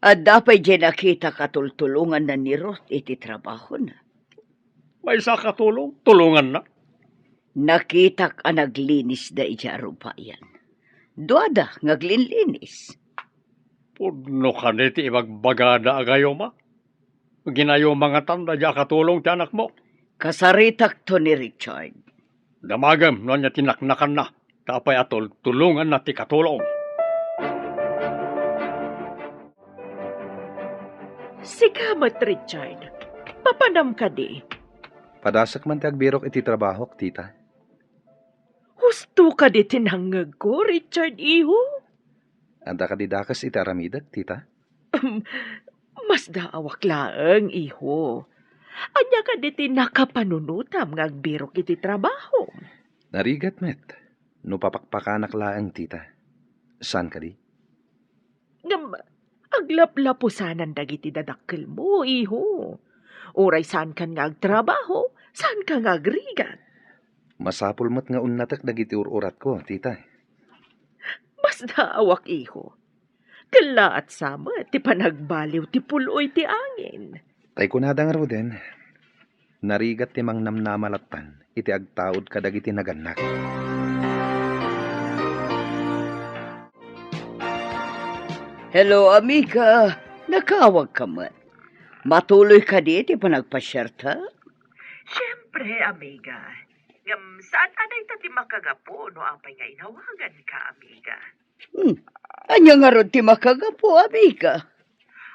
Speaker 4: At dapat dyan nakita katultulungan na ni Ruth iti trabaho na.
Speaker 6: May isa katulong, tulungan na.
Speaker 4: Nakita ka naglinis da iti arupayan. Duada ngaglinlinis.
Speaker 6: Pudno ka niti imagbagada agayo ma. Ginayo mga tanda dya katulong ti anak mo.
Speaker 4: Kasaritak to ni Richard.
Speaker 6: Damagam no niya tinaknakan na. Tapay atol tulungan na ti katulong.
Speaker 1: Sigamat, Richard. Papanam ka di.
Speaker 2: Padasak man ti agbirok iti trabaho, tita.
Speaker 1: Husto ka di tinangag ko, Richard, iho.
Speaker 2: Anda ka di dakas iti aramidag, tita.
Speaker 1: Mas daawak laeng, iho. Anya ka di tinakapanunutam ngagbirok iti trabaho.
Speaker 2: Narigat met. No papakpakanak laang, tita. Saan ka di?
Speaker 1: Ngam, aglaplapusanan dagiti dadakkel mo, iho. Uray saan kan nga agtrabaho, saan ka nga agrigat.
Speaker 2: Masapul mo't nga unnatak dagiti ururat ko, tita.
Speaker 1: Mas daawak, iho. Kala at sama, ti panagbaliw, ti puloy, ti angin.
Speaker 2: Tay kunada nga Ruden, narigat ti mang namnamalatan, iti agtaod kadagiti naganak.
Speaker 4: Hello, amiga. Nakawag ka man. Matuloy ka di iti panagpasyerta?
Speaker 1: Siyempre, amiga. Saan anay ta ti makagapo no apay nga inawagan ka, amiga?
Speaker 4: Anya nga ron ti makagapo, amiga.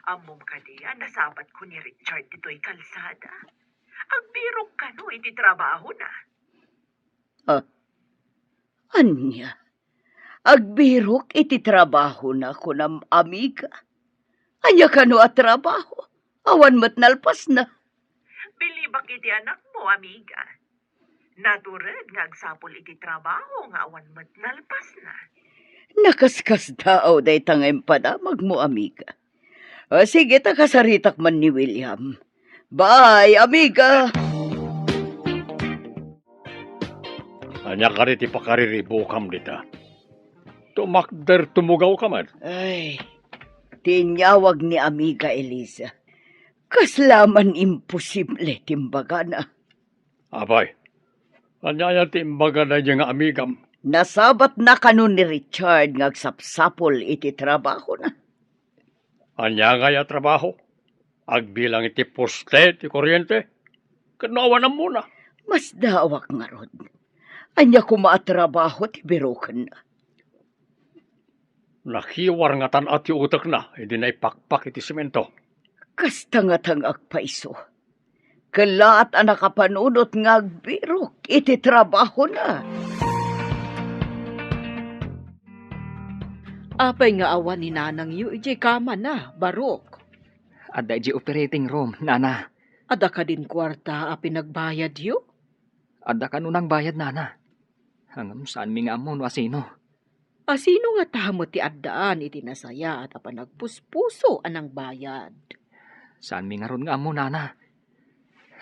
Speaker 1: Amom ka diya, nasabat ko ni Richard dito'y kalsada. Ang birok ka no, iti trabaho na.
Speaker 4: Anya? Agbirok iti trabaho na ko ng amiga. Anya ka no at trabaho? Awan mat nalpas na.
Speaker 1: Bilibak iti anak mo, amiga. Natured nga agsapol iti trabaho nga awan mat nalpas na.
Speaker 4: Nakaskas daw day tangay padamag mo, amiga. Sige, takasaritak man ni William. Bye, amiga!
Speaker 6: Anya ka rin pakariribo kam dita. Tumakder tumugaw ka man.
Speaker 4: Ay, tinyawag ni amiga Eliza. Kaslaman imposible timbaga na.
Speaker 6: Abay, anya yan timbaga na niya nga amigam.
Speaker 4: Nasabat na kanon ni Richard ngagsapsapol iti trabaho na.
Speaker 6: Anya nga ya trabaho. Agbilang iti poste, iti kuryente. Kanawa na muna.
Speaker 4: Mas dawak nga ron. Anya kumaatrabaho ti birokan na.
Speaker 6: Nakiwar nga tan at utak na. Hindi na ipakpak iti simento.
Speaker 4: Kastangatang agpaiso. Kalaat ang nakapanunot nga agbirok iti trabaho na.
Speaker 7: Apay nga awan ni nanang yu, iti kama na, barok.
Speaker 5: Adda iti operating room, nana.
Speaker 7: Ada ka din kwarta a pinagbayad yu?
Speaker 5: Adda ka nunang bayad, nana. Hangam saan mi nga amon asino.
Speaker 7: Sino nga tamo ti addaan iti nasaya at apa nagpuspuso anang bayad?
Speaker 5: Saan mi nga ron nga amon, nana.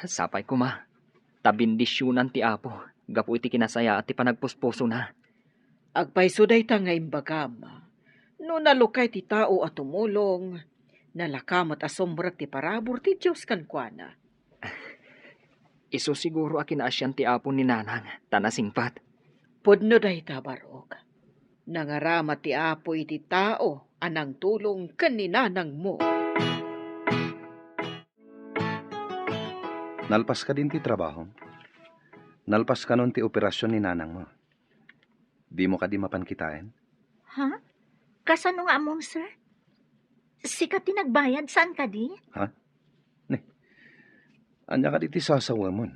Speaker 5: Sapay ko ma. Tabindisyonan ti apo. Gapu iti kinasaya at ti panagpuspuso na.
Speaker 7: Agpaysuday ta nga imbagam. No nalukay ti tao at tumulong, nalakamat asombrat ti parabor ti Diyos kankwana.
Speaker 5: Iso siguro akin asyan ti apo ni nanang. Tanasingpat.
Speaker 7: Pudno day ta barok. Nangaramat ti apo iti tao anang tulong kaninanang mo.
Speaker 2: Nalpas ka din ti trabaho. Nalpas ka nun ti operasyon ni nanang mo. Di mo ka di mapankitain?
Speaker 3: Ha? Kasano nga among, sir? Sikat tinagbayad, saan ka di?
Speaker 2: Anya ka di ti sasawa mo.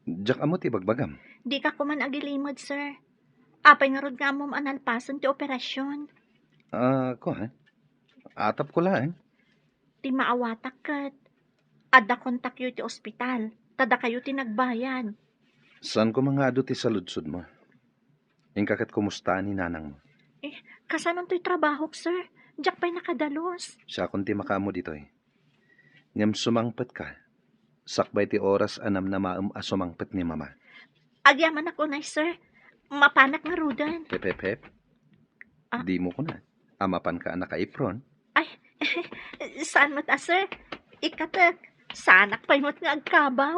Speaker 2: Diyak amo ti bagbagam.
Speaker 3: Di ka kuman agilimod, sir. Apay nga rod nga among analpasan ti operasyon.
Speaker 2: Ko ha? Atap ko lang.
Speaker 3: Ti maawatak kat. Adda kontak yu ti ospital. Tada kayo tinagbayad.
Speaker 2: Saan ko mga ado ti saludsod mo? Ingkakat kumusta ni nanang mo?
Speaker 3: Kasanon to'y trabaho, sir? Diyak pa'y nakadalos.
Speaker 2: Siya kunti makamo dito eh. Ngam sumangpet ka. Sakbay ti oras anam na maam asumangpet ni mama.
Speaker 3: Agyaman ako na, sir. Mapanak nga rudan.
Speaker 2: Pep.
Speaker 3: Ah.
Speaker 2: Di mo ko na. Amapan ka anak ka ipron.
Speaker 3: Saan mo't sir? Ikatek. Sanak pa'y mo't nga agkabaw.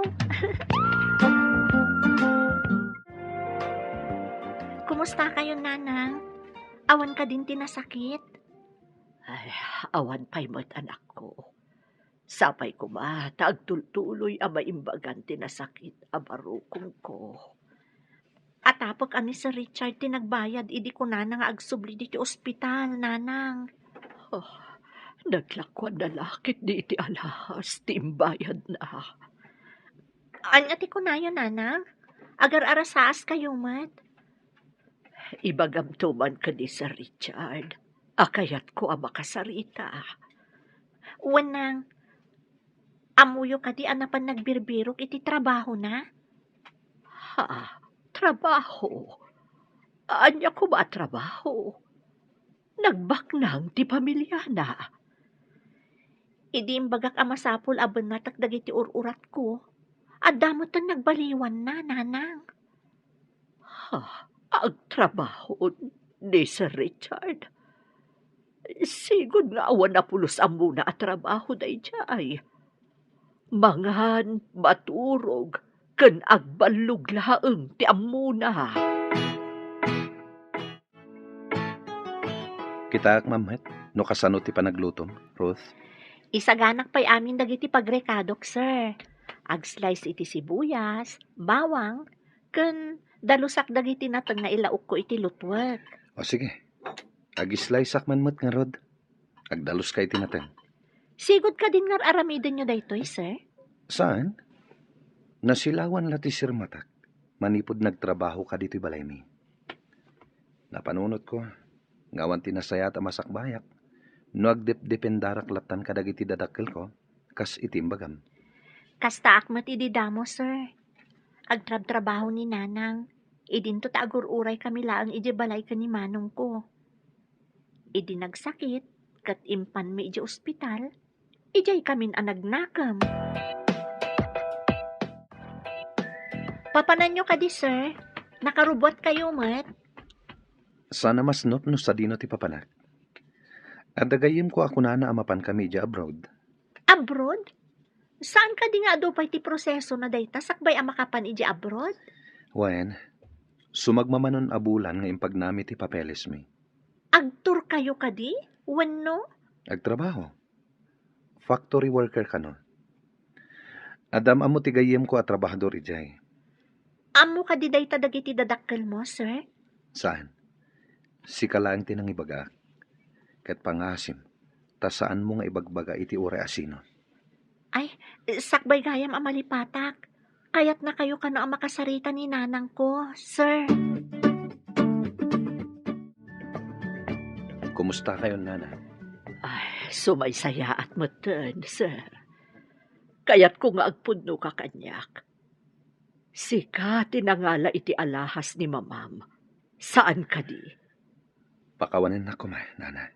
Speaker 3: Kumusta kayo, nanang? Awan ka din tinasakit?
Speaker 1: Ay, awan pa'y mo't anak ko. Sapay ko ma, taagtultuloy a maimbagan tinasakit a barukong ko.
Speaker 3: Atapok ani si Richard tinagbayad, idi ko nanang agsubli di ti ospital, nanang.
Speaker 1: Naglakwan na lakit di iti alahas, timbayad na.
Speaker 3: Anya ti ko na yun, nanang? Agar-arasaas kayo, mat.
Speaker 1: Ibagamtuman ka ni sa Richard. Akayat ko ang makasarita.
Speaker 3: Wanang, amuyo ka di anapan nagbirbirok iti trabaho na?
Speaker 1: Ha? Trabaho? Anya ko ba trabaho? Nagbaknang ti pamilya na.
Speaker 3: Idi imbagak amasapol aben natak dagiti ururat ko. Adamot ang nagbaliwan na, nanang.
Speaker 1: Ha? Ang trabaho ni Sir Richard? Sigod nga awan na pulos ang muna at trabaho na ijay. Mangan, maturog, ken agbalug laeng ti amuna.
Speaker 2: Kita ak mamhet. No kasano ti panaglutom, Ruth?
Speaker 7: Isaganak pa'y amin dagiti pagrekadok, sir. Ag-slice iti sibuyas, bawang, ken dalusak dagiti nateng nga ilaok ko iti lutwet.
Speaker 2: O sige, ag-slice man mo't nga rod. Agdalos ka itinatan.
Speaker 7: Sigod ka din nga aramidin nyo daytoy, sir.
Speaker 2: Saan? Nasilawan lati Sir Matak. Manipod nagtrabaho ka dito'y balay mi. Napanunot ko, ngawan tinasayat a masakbayak. No agdep-dependarak latan kadag iti dadakkel ko, kas itimbagam.
Speaker 7: Kasta akmat ididamo, sir. Agtrab-trabaho ni nanang. Idinto ta agururay kami laang iji balay ka ni manong ko. Idi nagsakit, kat impan mi iji ospital, ijay kamin anagnakam. Papanan nyo ka di, sir. Nakarubot kayo, mat.
Speaker 2: Sana mas not no sa dino ti papanak. At dagayim ko ako na amapan kami dya abroad.
Speaker 7: Abroad? Saan ka di nga do pa'y ti proseso na dayta sakbay ang makapan iji abroad?
Speaker 2: Wen, sumagmamanon abulan nga impagnami ti papeles mi.
Speaker 7: Agtur kayo ka di? Wenno?
Speaker 2: Agtrabaho. Factory worker ka no. Adam amo ti gayem ko at trabahador ijay.
Speaker 7: Amo ka di dayta dagiti dadakkel mo, sir?
Speaker 2: Saan? Si kalaang tinang ibaga. Kat pangasim. Ta saan mo nga ibagbaga iti ure asino.
Speaker 7: Ay, sakbay gayam amalipatak. Kaya't na kayo kano ang makasarita ni nanang ko, sir.
Speaker 2: Kumusta kayo, Nana?
Speaker 1: Ay, sumaysaya at matan, sir. Kaya't ko nga agpudno ka kanyak. Sika tinangala iti alahas ni mamam. Saan ka di?
Speaker 2: Pakawanin na ko, Nana.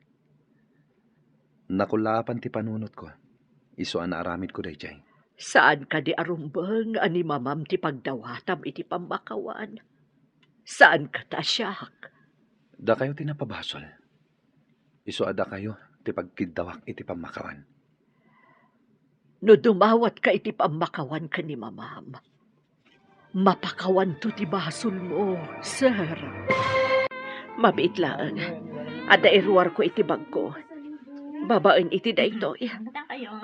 Speaker 2: Nakulapan ti panunot ko. Isuan na aramid ko dayjay.
Speaker 1: Saan ka di arumbang ani mamam ti pagdawatam iti pambakawan? Saan ka tasyak?
Speaker 2: Da kayo tinapabasol. Isuada kayo ti pagkidawak iti pamakawan.
Speaker 1: No dumawat ka iti pambakawan ka ni mamam. Mapakawan to ti basol mo, sir. Mabit lang. Ada iruwar ko iti bag ko. Babaen iti daytoy.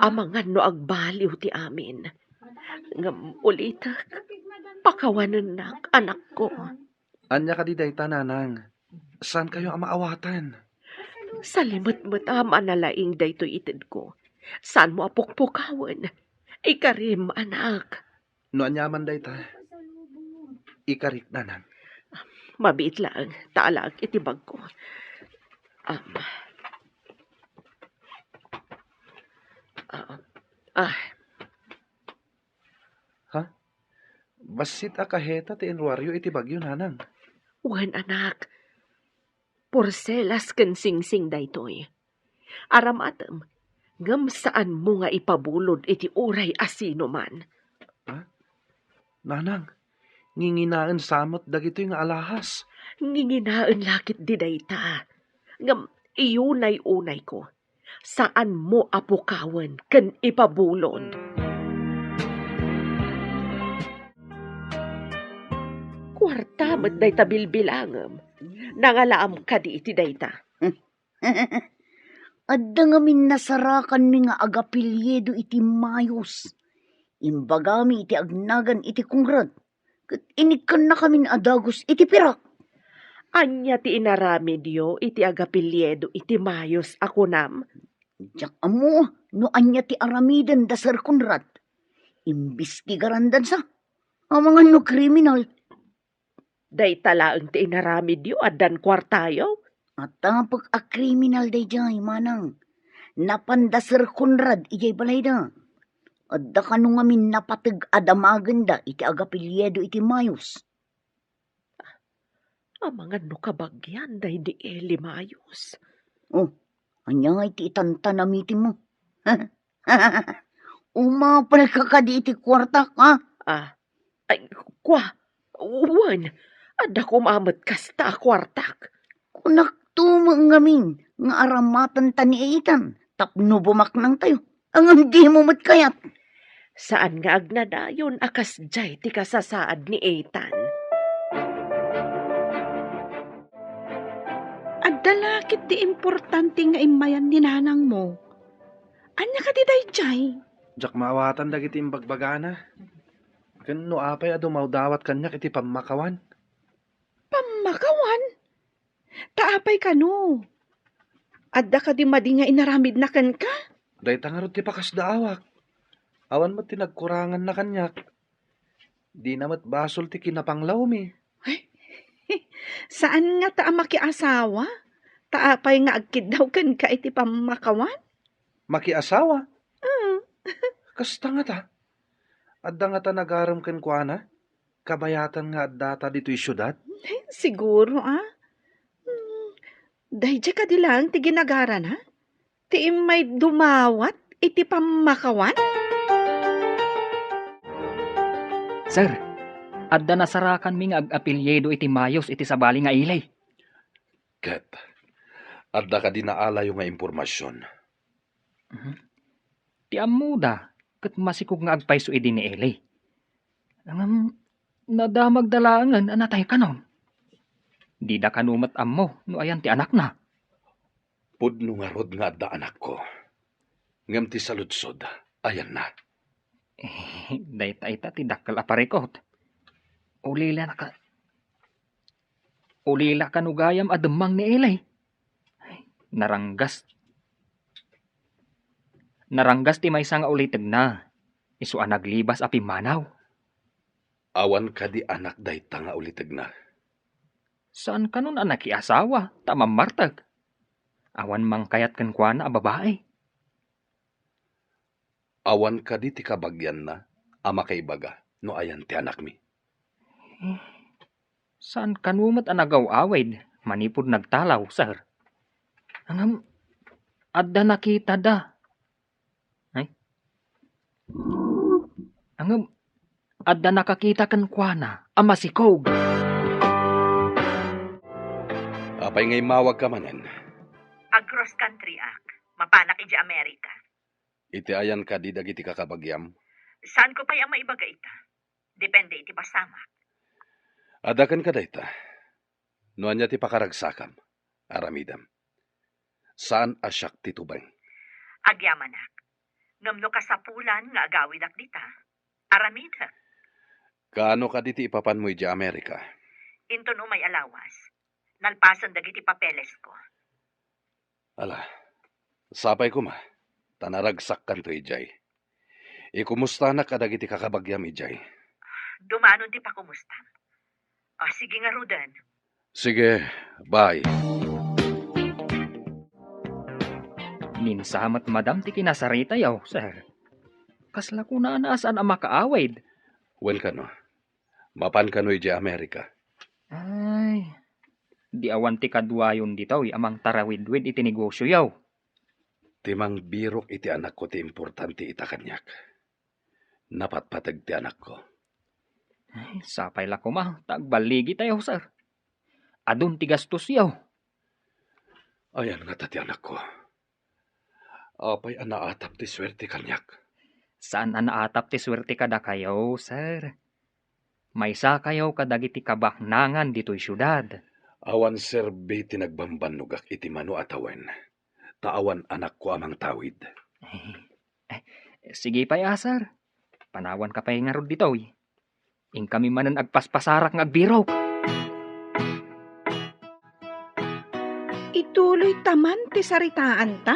Speaker 1: Amangan no agbaliw ti amin. Ngam ulit, pakawanan nak anak ko.
Speaker 2: Anya ka di dayta, Nanang. Saan kayo amaawatan?
Speaker 1: Sa limot-mot manalaing daytoy itid ko. Saan mo apukpukawan? Ikarim, anak.
Speaker 2: No anyaman dayta. Ikarik, Nanang.
Speaker 1: Mabit lang, taalag iti bag ko.
Speaker 2: Basit akaheta ti enwaryo iti bagyo, Nanang.
Speaker 1: Wan anak, porselas ken singsing daytoy. Aram atem, ngam saan mo nga ipabulod iti uray asino man.
Speaker 2: Nanang, nginginaan samot dagitoy nga alahas.
Speaker 1: Nginginaan lakit di dayta. Ngam iyunay-unay ko. Saan mo apukawan ken ipabulod? Kwarta met dayta bilbilangem. Nangalaam ka di iti dayta.
Speaker 4: Adda ngamin nasarakan mi nga agapilyedo iti mayos. Imbagami iti agnagan iti kungrad. Kat inikan na kamin adagos iti pirak.
Speaker 1: Anya ti inaramidyo iti agapilyedo iti mayos ako nam.
Speaker 4: Diyak amo, no anya ti aramiden da Sir Conrad. Imbestigaran dan sa. Amangan no kriminal.
Speaker 1: Day talaang ti inaramidyo addan kwartayo.
Speaker 4: At tapag a kriminal day jay, manang. Napanda Sir Conrad ijay balay da. Adda ka nung amin napatag adamaganda iti agapilyedo iti mayos.
Speaker 1: Amangan no kabagyan day di eli mayos.
Speaker 4: Oh, anya nga iti itantanamitin mo. Umapal ka di iti kwarta ka.
Speaker 1: Ay, uwan. Adda kumamat kasta kwartak.
Speaker 4: Kunak tumang ngamin, nga aramatan taniitan, tapno bumaknang tayo. Ang hindi mo matkayat.
Speaker 1: Saan nga agnadayon akas jay ti kasasaad ni Ethan?
Speaker 7: Adda lakit di importante nga imayan ni nanang mo. Anya ka di dayjay?
Speaker 2: Jak maawatan dagiti imbagbagana. Ken no apay adu maudawat kanyak iti pamakawan.
Speaker 7: Pamakawan? Taapay ka no. Adda ka di madi nga inaramid na kan ka?
Speaker 2: Dayta nga ro ti pakas daawak. Awan mo ti nagkurangan na kanyak. Di namat basol ti kinapanglaw mi.
Speaker 7: Saan nga taa makiasawa? Taapay nga agkid daw kan ka iti pamakawan?
Speaker 2: Makiasawa.
Speaker 7: Hmm.
Speaker 2: Kasta nga ta. Adda nga ta nagaram ken kuana. Kabayatan nga adda ta dito'y syudad.
Speaker 7: Siguro Dayjay ka di lang ti ginagara na? Ti may dumawat iti pamakawan?
Speaker 5: Sir, adda nasarakan mi nga ag-apelyedo iti mayos iti sabali nga ilay.
Speaker 2: Ket, adda ka di naalayo nga impormasyon.
Speaker 5: Ti amuda, kat masikog nga agpayso idi ni ilay. Ang nadamag dalangan anatay kanon. Di da kanumat ammo no ayan ti anak na.
Speaker 2: Pudno nga rod nga adda anak ko. Ngam ti saludsod, ayan na.
Speaker 5: Dayta ita ti dakkel aparikot. Ulila kanugayam ademang ni ilay. Naranggas ti maysa nga uliteg na. Isu a naglibas api manaw.
Speaker 2: Awan ka di anak dayta nga uliteg na.
Speaker 5: Saan kanon anak asawa? Tamam martag. Awan mang kayat kan kuana a babae.
Speaker 2: Awan ka di ti kabagyan na, ama kay baga, no ayan ti anak mi.
Speaker 5: Saan kanumat a nagaw-awid? Manipod nagtalaw, sir. Angam, adda nakita da. Ay? Angam, adda nakakita kan kuana, ama si Kog.
Speaker 2: Apay ngay mawag ka manen.
Speaker 1: Ag-cross country ak. Mapanak iti Amerika.
Speaker 2: Iti ayan ka di dagiti kakabagyam.
Speaker 1: Saan ko pa'y ang maibaga ita? Depende iti pasama.
Speaker 2: Adakan ka dayta. Nuan niya ti pakaragsakam. Aramidam. Saan asyak ti tubang?
Speaker 1: Agyamanak. Ngamno kasapulan nga agawid ak dita. Aramid ha.
Speaker 2: Kaano ka di ti ipapan mo iti Amerika?
Speaker 1: Inton umay alawas. Nalpasan dagiti papeles ko.
Speaker 2: Ala, sapay ko ma. Tanaragsak kan to ijay. Ikumusta na kadagiti kakabagyam ijay.
Speaker 1: Dumanon ti pakumusta. O sige nga Rudan.
Speaker 2: Sige, bye.
Speaker 5: Ninsamat madam ti kinasarita yaw, sir. Kasla ko na anaasan ang makaawid.
Speaker 2: Well ka no. Mapan ka no iti Amerika.
Speaker 5: Ay, di awan ti kadwayon ditaw amang tarawid-wid iti negosyo yaw.
Speaker 2: Timang birok iti anak ko ti importante ita kanyak. Napatpatag ti anak ko.
Speaker 5: Ay, sapay la ko ma, tagbaligi tayo, sir. Adun ti gastos yaw.
Speaker 2: Ayan nga ti anak ko. Apay anaatap ti swerte kanyak.
Speaker 5: Saan anaatap ti swerte kada kayo, sir? Maysa kayo kadagiti kabaknangan dito'y syudad.
Speaker 2: Awan serbe ti nagbambanugak iti mano atawen. Taawan anak ko amang tawid.
Speaker 5: Sige pa'y asar. Panawan ka pa'y nga rod dito'y. Ing kami manan agpaspasarak ng agbirok.
Speaker 7: Ituloy taman ti saritaan ta?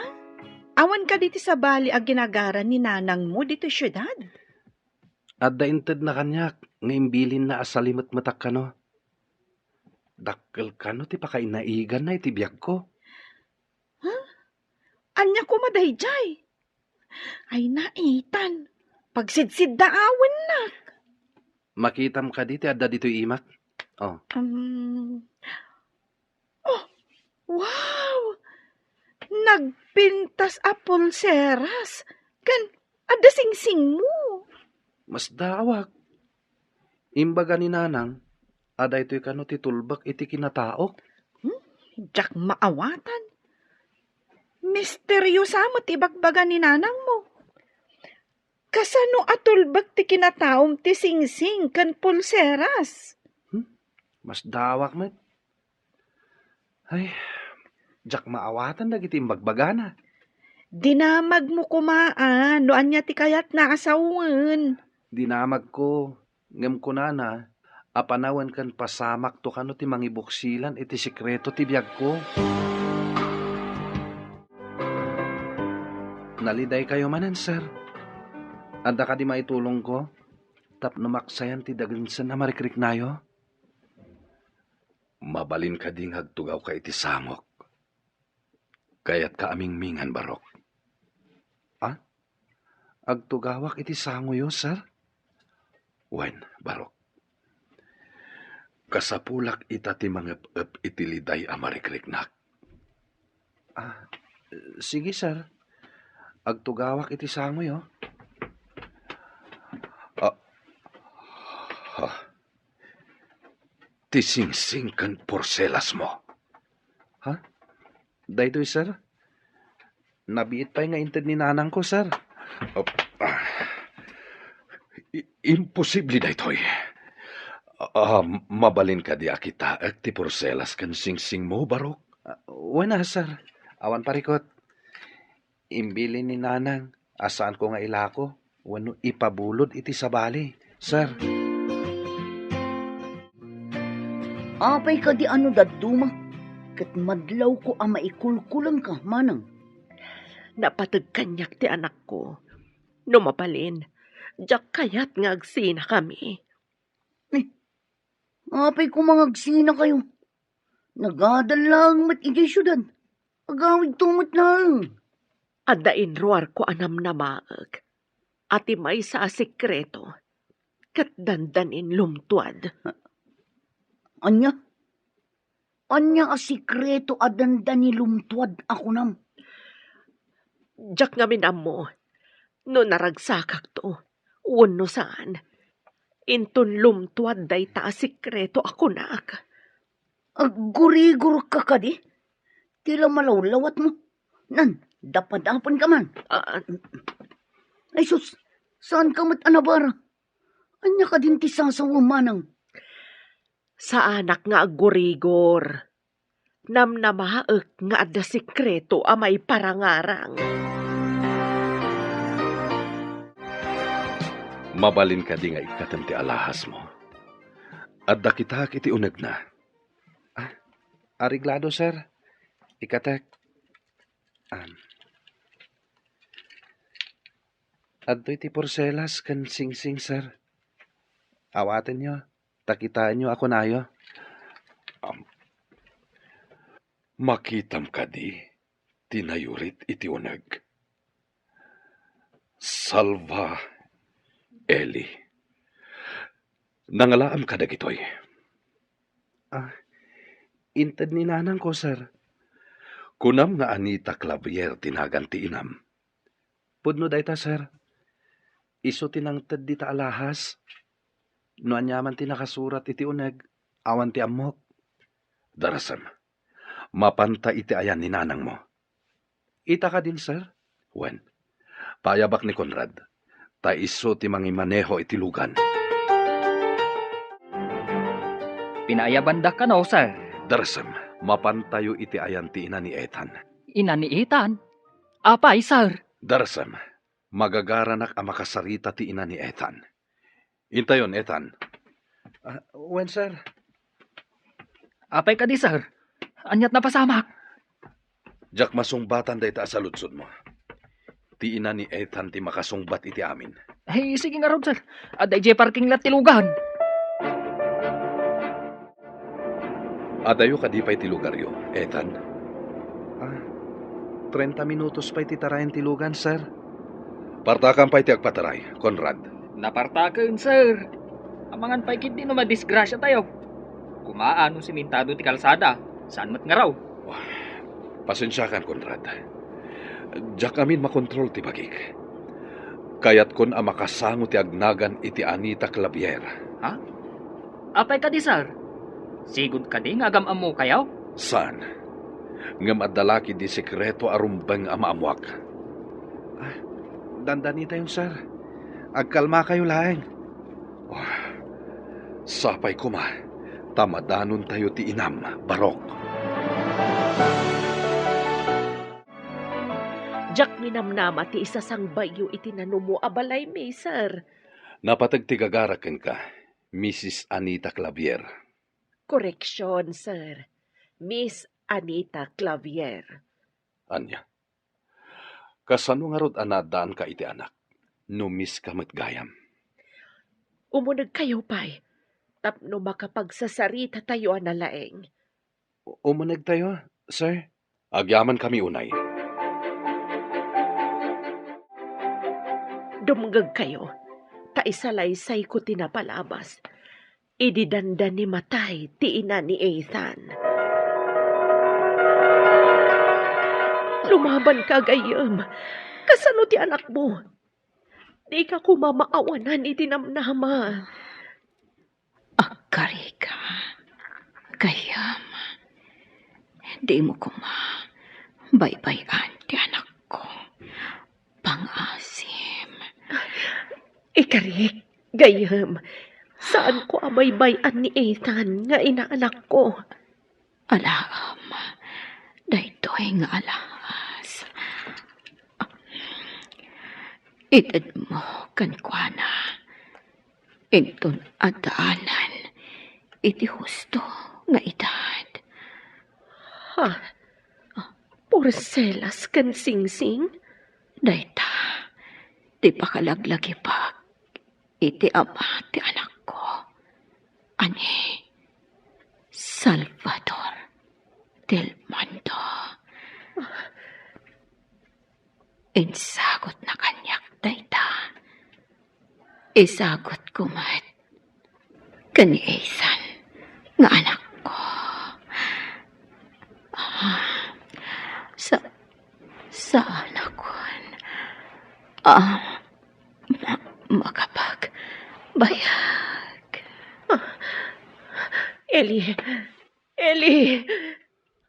Speaker 7: Awan ka diti sa bali ag ginagaran ni nanang mo dito syudad?
Speaker 2: Adda inted na kanyak, ngaimbilin na asalimot matak kano. Dakkel kano ti pakainaigan na iti biyag ko.
Speaker 7: Anya ko madayjay. Ay naitan. Pagsidsid daawan na.
Speaker 2: Makitam ka diti adda dito'y imak. Oh,
Speaker 7: Oh, wow! Nagpintas a pulseras. Kan, ada sing-sing mo.
Speaker 2: mas dawak. Imbaga ni nanang, ada ito'y kano ti tulbak iti kinataok.
Speaker 7: Jak maawatan. Misteryosa mo tibagbaga ni nanang mo. Kasano atulbag ti kinataom ti sing-sing kan pulseras.
Speaker 2: Mas dawak met. Ay, jak maawatan dagiti imbagbagana.
Speaker 7: Dinamag mo kumaan, no anya ti kayat na asawan.
Speaker 2: Dinamag ko, ngem ko na, apanawan kan pasamak to kano ti mangibuksilan iti sikreto ti biyag ko. Naliday kayo manan, sir. Anda ka di maitulong ko? Tapno maksayan ti dagansan na marikrik nayo? Mabalin ka ding hagtugaw ka iti samok. Kaya't ka aming mingan barok. Ah? Agtugawak iti sango yo, sir? Wen, barok. Kasapulak ita ti mangep-ep iti liday a marikriknak. Sige, sir. Agtugawak iti sango yo. Tising-sing kan porselas mo. Ha? Daytoy, sir? Nabiit pa nga inted ni nanang ko, sir. Imposible daytoy. Mabalin ka di akita at ti porselas kan sing-sing mo, barok. Wala, sir. Awan parikot. Imbili ni nanang, asaan ko nga ilako, wano ipabulod iti sabali, sir.
Speaker 4: Apay ka di ano daduma. Kat madlaw ko ang maikulkulang ka, manang.
Speaker 1: Napatag kanyak ti anak ko. Numapalin, jak kayat nga agsina kami.
Speaker 4: Apay ko mangagsina kayo. Nagadalang mat iti syudad. Agawid tumot lang.
Speaker 1: Adain ruar ko anam na maag. Ati may sa sekreto. Kat dandanin lumtuad.
Speaker 4: Anya? Anya a sikreto adanda ni lumtuad ako nam.
Speaker 1: Jak nga minam mo. No naragsakak to. Uno saan. Intun lumtuad day ta sikreto ako nak.
Speaker 4: Agurigur ka ka di? Tila malawlawat mo. Nan, dapadapan ka man. Ay sus, saan ka mat anabara? Anya ka din ti sasawa manang.
Speaker 1: Sa anak nga agurigor. Namnamaak nga ada sikreto a may parangarang.
Speaker 2: Mabalin ka di nga ikatam ti alahas mo. At dakitak iti uneg na. Ariglado, sir. Ikatek. Adto iti porselas kan sing-sing, sir. Awatin nyo. Takitaan nyo ako nayo. Makitam ka di. Tinayurit iti uneg. Salva Eli. Nangalaam ka dagitoy. Inted ni nanang ko, sir. Kunam nga Anita Clavier tinaganti inam. Pudno dayta, sir. Iso tinangted di ta alahas. No anyaman ti nakasurat iti uneg. Awan ti amok. Darasam. Mapanta iti ayan ni nanang mo. Ita ka din, sir. Wen. Payabak ni Conrad. Ta iso ti mangimaneho iti lugan.
Speaker 5: Pinayabanda ka no, sir.
Speaker 2: Darasam. Mapantayo iti ayan ti ina ni Ethan.
Speaker 5: Ina ni Ethan. Apay, sir.
Speaker 2: Darasam. Magagaranak ang makasarita ti ina ni Ethan. Intayon, Ethan. Wen, sir.
Speaker 5: Apay ka di, sir. Anyat na pasamak.
Speaker 2: Jak masungbatan day ta sa lutsod mo. Ti ina ni Ethan ti makasungbat iti amin.
Speaker 5: Hey, sige nga ron, sir. Aday jay parking lot tilugan.
Speaker 2: Adayo ka di pa'y tilugaryo, Ethan. 30 minutos pa'y titarayan tilugan, sir. Partakan pa'y ti agpataray, Conrad.
Speaker 5: Napartakan, sir. Amangan pa'y kit di no madisgrasya tayo. Kumaano simentado ti kalsada. Saan mat nga raw?
Speaker 2: Pasensyakan, Conrad. Diyak amin makontrol ti bagik. Kayat kon ang makasango ti agnagan iti Anita Clavier.
Speaker 5: Ha? Apay ka di, sir. Sigod ka di nga gamam mo kayaw?
Speaker 2: Saan? Ngam adalaki di sekreto arumbang amaamuak. Dandani tayo, sir. Agkalma kayo laeng. Sapay ko ma. Tamadanon tayo ti inam, barok.
Speaker 1: Jak minamnama ti isa sang bayo iti nanumo abalay mi, sir.
Speaker 2: Napatagtigagaraken ka, Mrs. Anita Clavier.
Speaker 1: Koreksyon, sir. Miss Anita Clavier.
Speaker 2: Anya. Kasano nga rod anadaan ka iti anak? No miss ka gayam.
Speaker 1: Umunag kayo, pay. Tapno makapagsasarita tayo na laeng.
Speaker 2: Umunag tayo, sir. Agyaman kami unay.
Speaker 1: Dumgag kayo. Ta isalaysay ko tinapalabas. Ididanda ni matay ti ina ni Ethan. Lumaban ka, gayam. Kasano ti anak mo? Di ka kumamaawanan iti namnama.
Speaker 3: Akari ka. Gayam. Di mo baybayan ti anak ko. Pangasim.
Speaker 1: Ikarik, gayam. Saan ko abaybayan ni Ethan nga inaanak ko?
Speaker 3: Alaam. Daytoy nga alahas. Itad mo kankwana. Inton adaanan. Iti husto nga edad.
Speaker 1: Ha? Porcelas kan singsing?
Speaker 3: Dayta. Di pa kalaglagi pa. Iti ama ti anak ko. Ani. Salvador del Mando. Insagot na kanyak dayta. Isagot ko mat. Kani Ethan nga anak ko. Saan akon? Makapagbayag.
Speaker 1: Eli,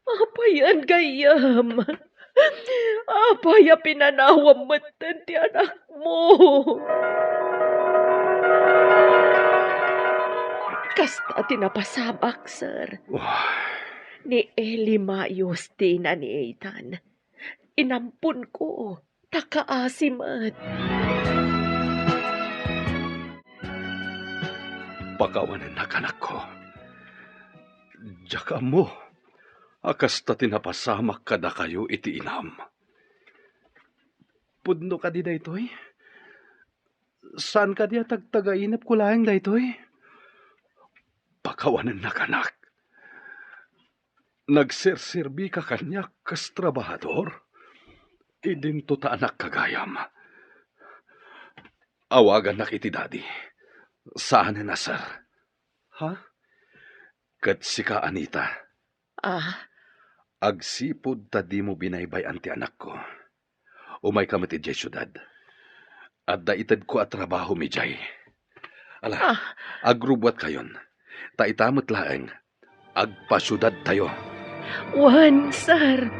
Speaker 1: apayan gayam. Apaya pinanawam matan ti anak mo. Kasta tinapasabak, sir. Ni Eli Mayos din na ni Ethan. Inampun ko, takaasimat.
Speaker 2: Pakawanan na kanak ko. Diyaka mo. Akasta tinapasamak kada kayo iti inam. Pudno ka di daytoy? Saan ka di tagtagainap ko lang daytoy? Pakawanan na kanak. Nagserserbi ka kanya kas trabahador? Idinto ta anak kagayam. Awagan na kiti daddy. Saan na sir? Ha? Kat sika Anita. Agsipod ta di mo binaybay anti anak ko. Umay ka mati jay syudad. At daitad ko at trabaho mi jay. Ala, agrubwat kayon. Ta itamot laeng. Agpasyudad tayo.
Speaker 1: Wan, sir.